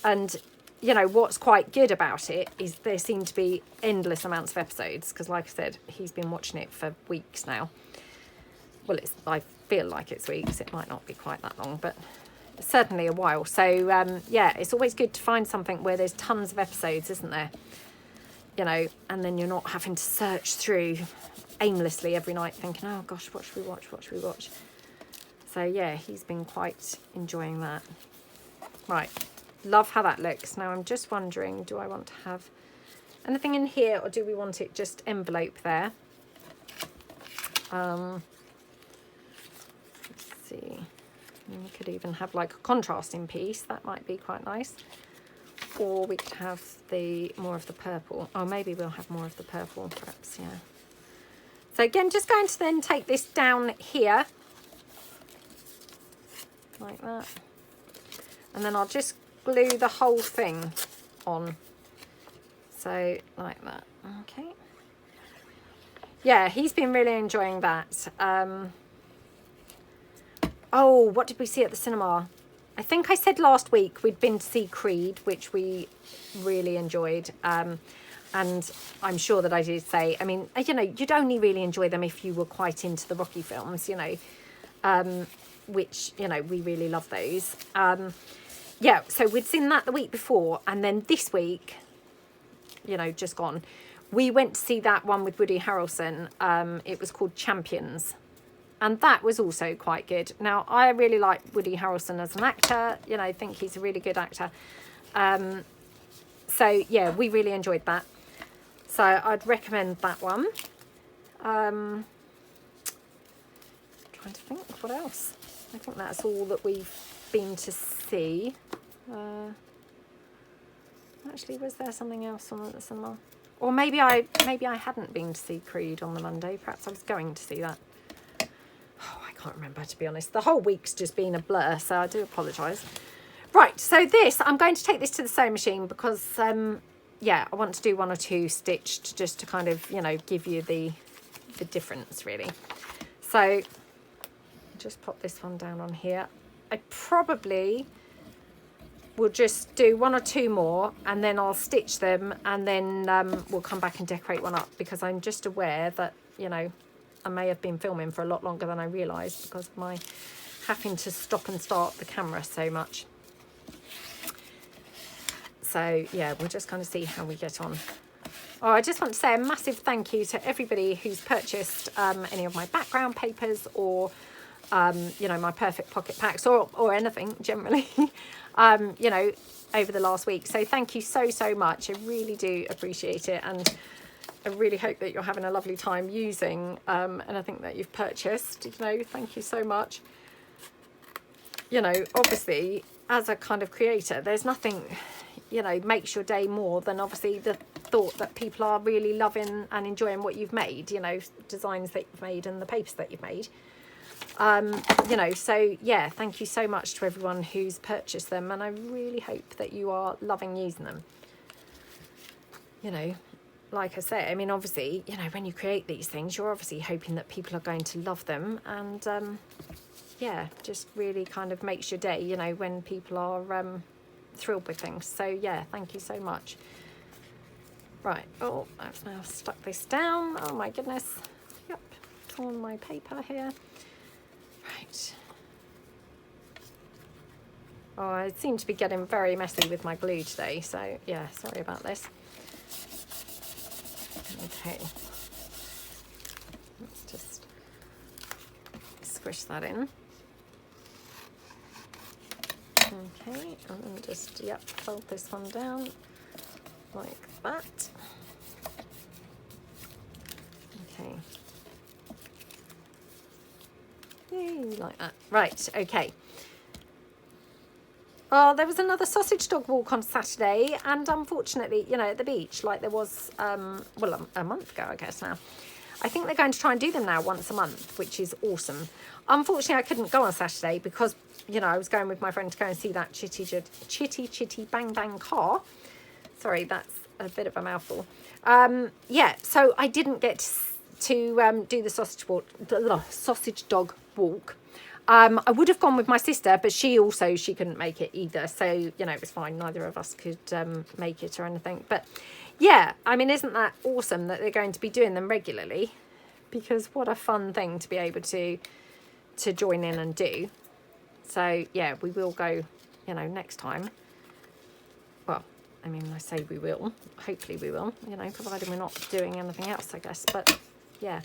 And, you know, what's quite good about it is there seem to be endless amounts of episodes. Because, like I said, he's been watching it for weeks now. Well, I feel like it's weeks. It might not be quite that long, but certainly a while. So, yeah, it's always good to find something where there's tons of episodes, isn't there? You know, and then you're not having to search through aimlessly every night thinking, oh, gosh, what should we watch? What should we watch? So, yeah, he's been quite enjoying that. Right. Love how that looks. Now, I'm just wondering, do I want to have anything in here or do we want it just envelope there? Let's see. We could even have like a contrasting piece. That might be quite nice. Or we could have more of the purple. Oh, maybe we'll have more of the purple, perhaps, yeah. So, again, just going to then take this down here. Like that. And then I'll just glue the whole thing on. So, like that. Okay. Yeah, he's been really enjoying that. Oh, what did we see at the cinema? I think I said last week we'd been to see Creed, which we really enjoyed. And I'm sure that I did say, I mean, you know, you'd only really enjoy them if you were quite into the Rocky films, you know. Which, you know, we really love those. Yeah, so we'd seen that the week before, and then this week, you know, just gone, we went to see that one with Woody Harrelson. It was called Champions, and that was also quite good. Now, I really like Woody Harrelson as an actor. You know, I think he's a really good actor. So, yeah, we really enjoyed that. So, I'd recommend that one. Trying to think what else. I think that's all that we've been to see. Actually, was there something else on the cinema? Or maybe I hadn't been to see Creed on the Monday. Perhaps I was going to see that. Oh, I can't remember, to be honest. The whole week's just been a blur, so I do apologise. Right, so this, I'm going to take this to the sewing machine because, yeah, I want to do 1 or 2 stitched just to kind of, you know, give you the difference, really. So, just pop this one down on here. I probably will just do 1 or 2 more and then I'll stitch them and then we'll come back and decorate one up because I'm just aware that, you know, I may have been filming for a lot longer than I realised because of my having to stop and start the camera so much. So yeah, we'll just kind of see how we get on. Oh, I just want to say a massive thank you to everybody who's purchased any of my background papers or you know, my perfect pocket packs or anything generally, you know, over the last week. So thank you so much. I really do appreciate it, and I really hope that you're having a lovely time using anything that you've purchased. You know, thank you so much. You know, obviously, as a kind of creator, there's nothing, you know, makes your day more than obviously the thought that people are really loving and enjoying what you've made, you know, designs that you've made and the papers that you've made. You know, so yeah, thank you so much to everyone who's purchased them, and I really hope that you are loving using them. You know, like I say, I mean, obviously, you know, when you create these things, you're obviously hoping that people are going to love them, and yeah, just really kind of makes your day, you know, when people are thrilled with things. So yeah, thank you so much. Right, oh, I've now stuck this down. Oh my goodness. Yep, torn my paper here. Right. Oh, I seem to be getting very messy with my glue today, so yeah, sorry about this. Okay. Let's just squish that in. Okay, and then just, yep, fold this one down like that. Okay. Yay, like that. Right, okay. Oh, there was another sausage dog walk on Saturday, and unfortunately, you know, at the beach, like there was, well, a month ago, I guess now. I think they're going to try and do them now once a month, which is awesome. Unfortunately, I couldn't go on Saturday because, you know, I was going with my friend to go and see that chitty bang bang car. Sorry, that's a bit of a mouthful. Yeah, so I didn't get to do the sausage dog walk. I would have gone with my sister, but she couldn't make it either. So, you know, it was fine. Neither of us could make it or anything. But yeah, I mean, isn't that awesome that they're going to be doing them regularly? Because what a fun thing to be able to join in and do. So yeah, we will go, you know, next time. Well, I mean, I say we will. Hopefully we will, you know, provided we're not doing anything else, I guess. But yeah.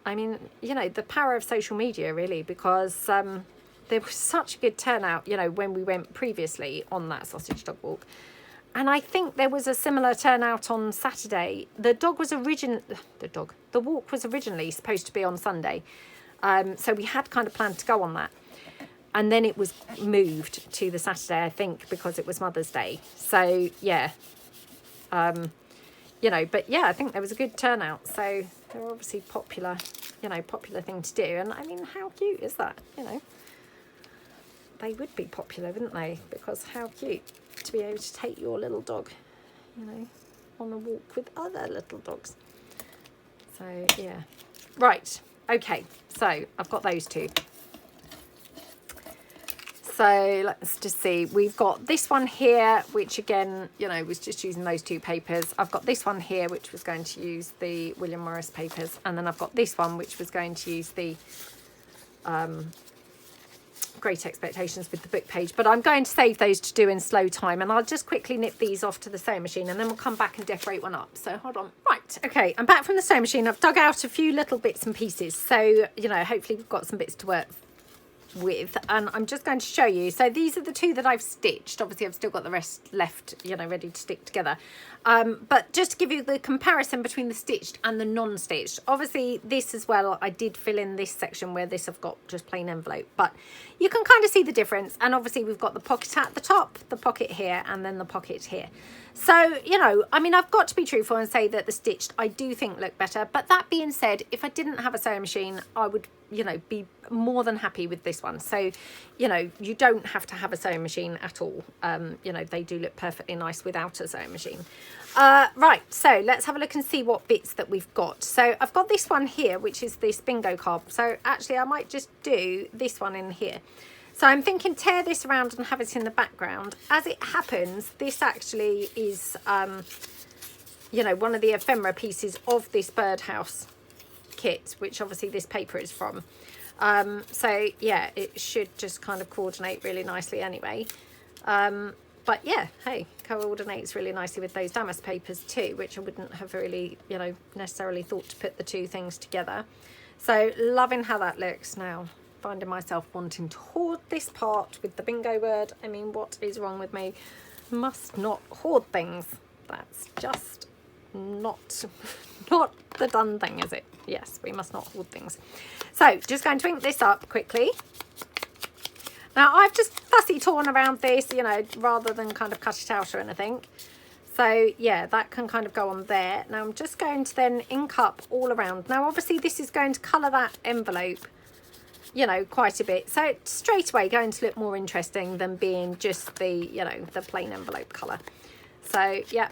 I mean, you know, the power of social media, really, because there was such a good turnout, you know, when we went previously on that sausage dog walk. And I think there was a similar turnout on Saturday. The walk was originally supposed to be on Sunday. So we had kind of planned to go on that. And then it was moved to the Saturday, I think, because it was Mother's Day. So, yeah. You know, but yeah, I think there was a good turnout. So they're obviously popular, you know, popular thing to do. And I mean, how cute is that? You know, they would be popular, wouldn't they? Because how cute to be able to take your little dog, you know, on a walk with other little dogs. So yeah. Right. Okay. So I've got those two. So let's just see, we've got this one here, which again, you know, was just using those two papers. I've got this one here, which was going to use the William Morris papers. And then I've got this one, which was going to use the Great Expectations with the book page. But I'm going to save those to do in slow time. And I'll just quickly nip these off to the sewing machine and then we'll come back and decorate one up. So hold on. Right, okay, I'm back from the sewing machine. I've dug out a few little bits and pieces. So, you know, hopefully we've got some bits to work with, and I'm just going to show you. So these are the two that I've stitched. Obviously I've still got the rest left, you know, ready to stick together, but just to give you the comparison between the stitched and the non-stitched. Obviously this as well, I did fill in this section where this I've got just plain envelope, but you can kind of see the difference. And obviously we've got the pocket at the top, the pocket here, and then the pocket here. So, you know, I mean, I've got to be truthful and say that the stitched I do think look better. But that being said, if I didn't have a sewing machine, I would, you know, be more than happy with this one. So, you know, you don't have to have a sewing machine at all. You know, they do look perfectly nice without a sewing machine. Right, so let's have a look and see what bits that we've got. So I've got this one here, which is this bingo card. So actually I might just do this one in here. So I'm thinking tear this around and have it in the background. As it happens, this actually is, you know, one of the ephemera pieces of this birdhouse kit, which obviously this paper is from. So yeah, it should just kind of coordinate really nicely anyway. But yeah, hey, coordinates really nicely with those damask papers too, which I wouldn't have really, you know, necessarily thought to put the two things together. So loving how that looks now. Finding myself wanting to hoard this part with the bingo word. I mean, what is wrong with me? Must not hoard things. That's just not the done thing, is it? Yes, we must not hoard things. So just going to ink this up quickly. Now I've just fussy torn around this, you know, rather than kind of cut it out or anything. So yeah, that can kind of go on there. Now I'm just going to then ink up all around. Now obviously this is going to colour that envelope, you know, quite a bit. So it's straight away going to look more interesting than being just the, you know, the plain envelope colour. So yeah,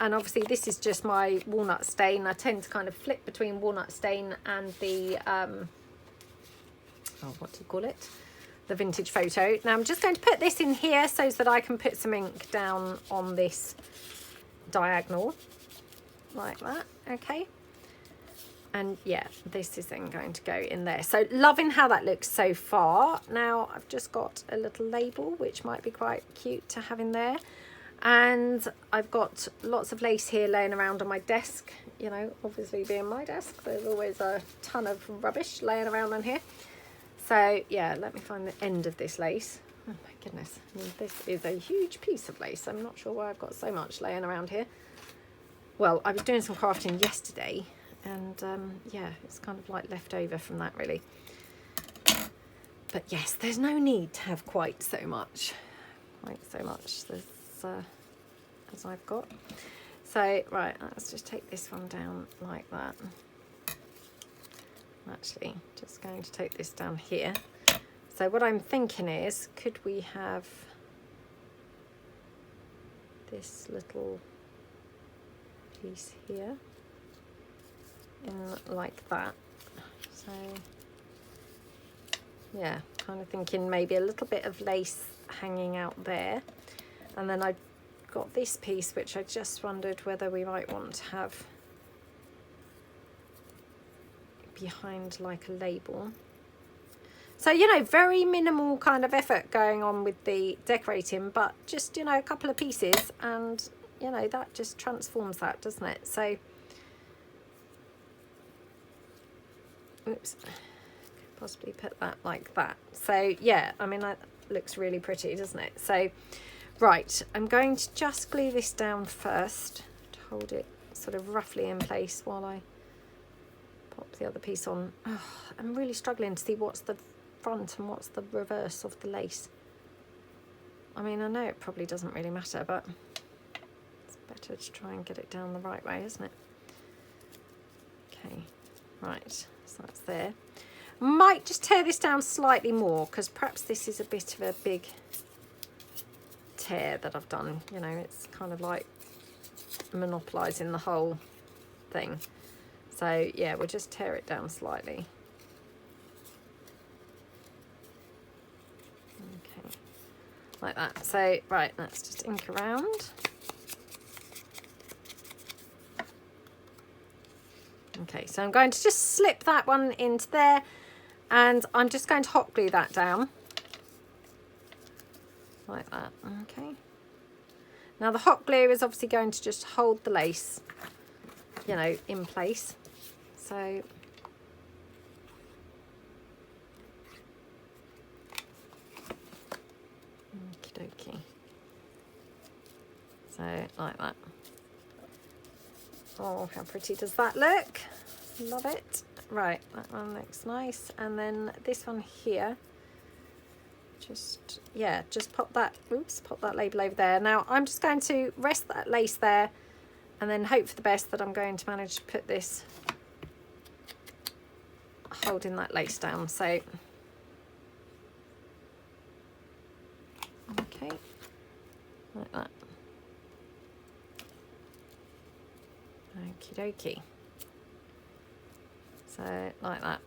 and obviously this is just my walnut stain. I tend to kind of flip between walnut stain and the, what do you call it? The vintage photo. Now I'm just going to put this in here so that I can put some ink down on this diagonal like that. Okay. And yeah, this is then going to go in there. So loving how that looks so far. Now I've just got a little label, which might be quite cute to have in there. And I've got lots of lace here laying around on my desk. You know, obviously being my desk, there's always a ton of rubbish laying around on here. So yeah, let me find the end of this lace. Oh my goodness, I mean, this is a huge piece of lace. I'm not sure why I've got so much laying around here. Well, I was doing some crafting yesterday, and yeah, it's kind of like left over from that really. But yes, there's no need to have quite so much as I've got. So right, let's just take this one down like that. I'm actually just going to take this down here. So what I'm thinking is, could we have this little piece here in like that? So yeah, kind of thinking maybe a little bit of lace hanging out there. And then I've got this piece, which I just wondered whether we might want to have behind like a label. So, you know, very minimal kind of effort going on with the decorating, but just, you know, a couple of pieces, and, you know, that just transforms that, doesn't it? So, oops, could possibly put that like that. So, yeah, I mean, that looks really pretty, doesn't it? So, right, I'm going to just glue this down first to hold it sort of roughly in place while I pop the other piece on. Oh, I'm really struggling to see what's the front and what's the reverse of the lace. I mean, I know it probably doesn't really matter, but it's better to try and get it down the right way, isn't it? Okay, right, so that's there. Might just tear this down slightly more, because perhaps this is a bit of a big tear that I've done. You know, it's kind of like monopolising the whole thing. So yeah, we'll just tear it down slightly. Okay, like that. So right, let's just ink around. Okay, so I'm going to just slip that one into there, and I'm just going to hot glue that down like that. Okay, now the hot glue is obviously going to just hold the lace, you know, in place. So dokey. So like that. Oh, how pretty does that look? Love it. Right, that one looks nice. And then this one here, just, yeah, just pop that, oops, pop that label over there. Now I'm just going to rest that lace there and then hope for the best that I'm going to manage to put this holding that lace down. So, okay, like that. Okie dokie. So like that.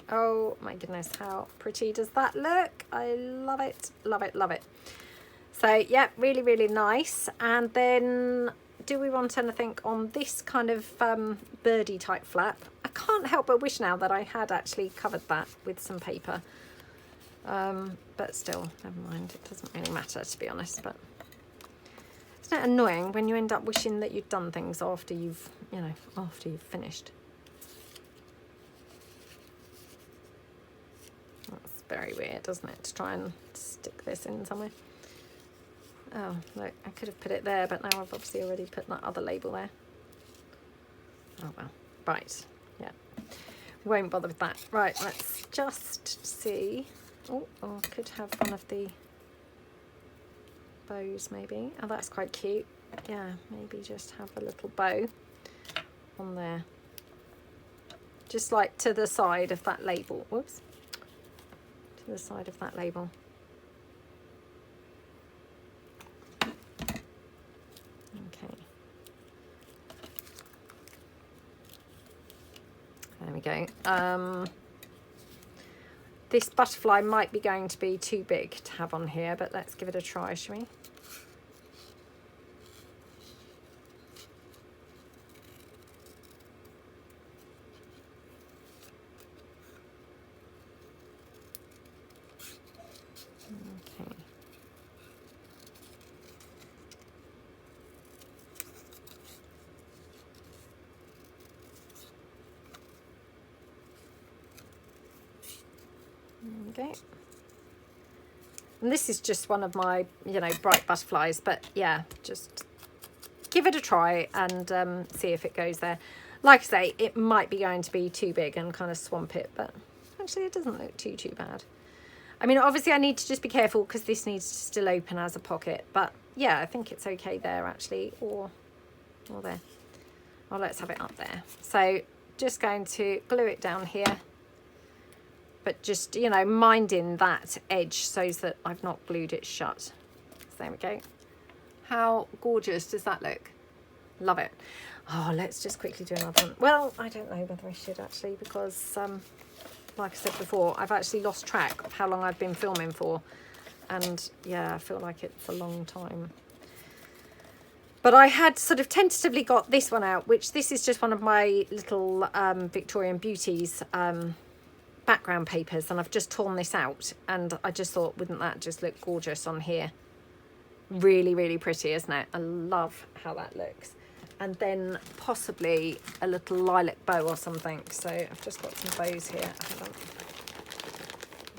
Oh my goodness, how pretty does that look? I love it, love it, love it. So yeah, really, really nice. And then do we want anything on this kind of birdie type flap? I can't help but wish now that I had actually covered that with some paper. But still, never mind, it doesn't really matter, to be honest. But isn't it annoying when you end up wishing that you'd done things after you've, you know, after you've finished? That's very weird, isn't it, to try and stick this in somewhere. Oh, look, I could have put it there, but now I've obviously already put that other label there. Oh, well. Right, yeah. Won't bother with that. Right, let's just see. Oh, I could have one of the bows, maybe. Oh, that's quite cute. Yeah, maybe just have a little bow on there. Just like to the side of that label. Whoops. To the side of that label. Okay. There we go. This butterfly might be going to be too big to have on here, but let's give it a try, shall we? Okay. Okay. And this is just one of my, you know, bright butterflies, but yeah, just give it a try and see if it goes there. Like I say, it might be going to be too big and kind of swamp it, but actually it doesn't look too bad. I mean, obviously I need to just be careful because this needs to still open as a pocket, but yeah, I think it's okay there actually, or there. Oh, let's have it up there. So just going to glue it down here, but just, you know, minding that edge so that I've not glued it shut. So there we go. How gorgeous does that look? Love it. Oh, let's just quickly do another one. Well, I don't know whether I should actually, because like I said before, I've actually lost track of how long I've been filming for. And yeah, I feel like it's a long time. But I had sort of tentatively got this one out, which this is just one of my little Victorian Beauties background papers, and I've just torn this out, and I just thought, wouldn't that just look gorgeous on here? Really, really pretty, isn't it? I love how that looks. And then possibly a little lilac bow or something. So I've just got some bows here. Hold on.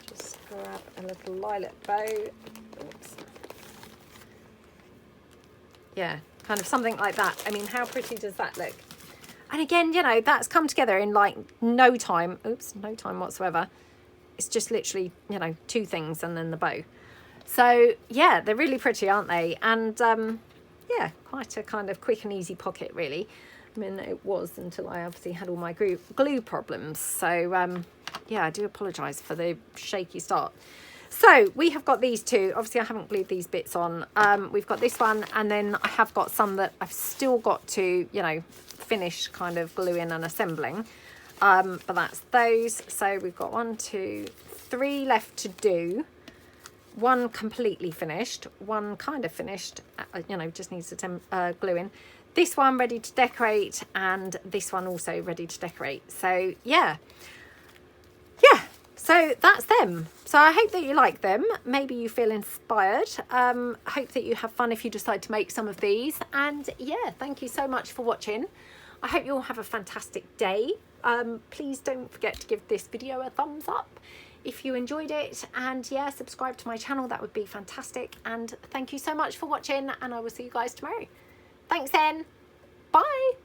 Just grab a little lilac bow. Oops. Yeah, kind of something like that. I mean, how pretty does that look? And again, you know, that's come together in like no time. Oops, no time whatsoever. It's just literally, you know, two things and then the bow. So yeah, they're really pretty, aren't they? And yeah, quite a kind of quick and easy pocket, really. I mean, it was until I obviously had all my glue problems. So yeah, I do apologise for the shaky start. So we have got these two. Obviously, I haven't glued these bits on. We've got this one, and then I have got some that I've still got to, you know, finish kind of gluing and assembling. But that's those. So we've got 1, 2, 3 left to do. One completely finished, one kind of finished, you know, just needs to glue in. This one ready to decorate, and this one also ready to decorate. So yeah, so that's them. So I hope that you like them. Maybe you feel inspired. I hope that you have fun if you decide to make some of these. And yeah, thank you so much for watching. I hope you all have a fantastic day. Please don't forget to give this video a thumbs up if you enjoyed it, and yeah, subscribe to my channel, that would be fantastic. And thank you so much for watching, and I will see you guys tomorrow. Thanks then, bye.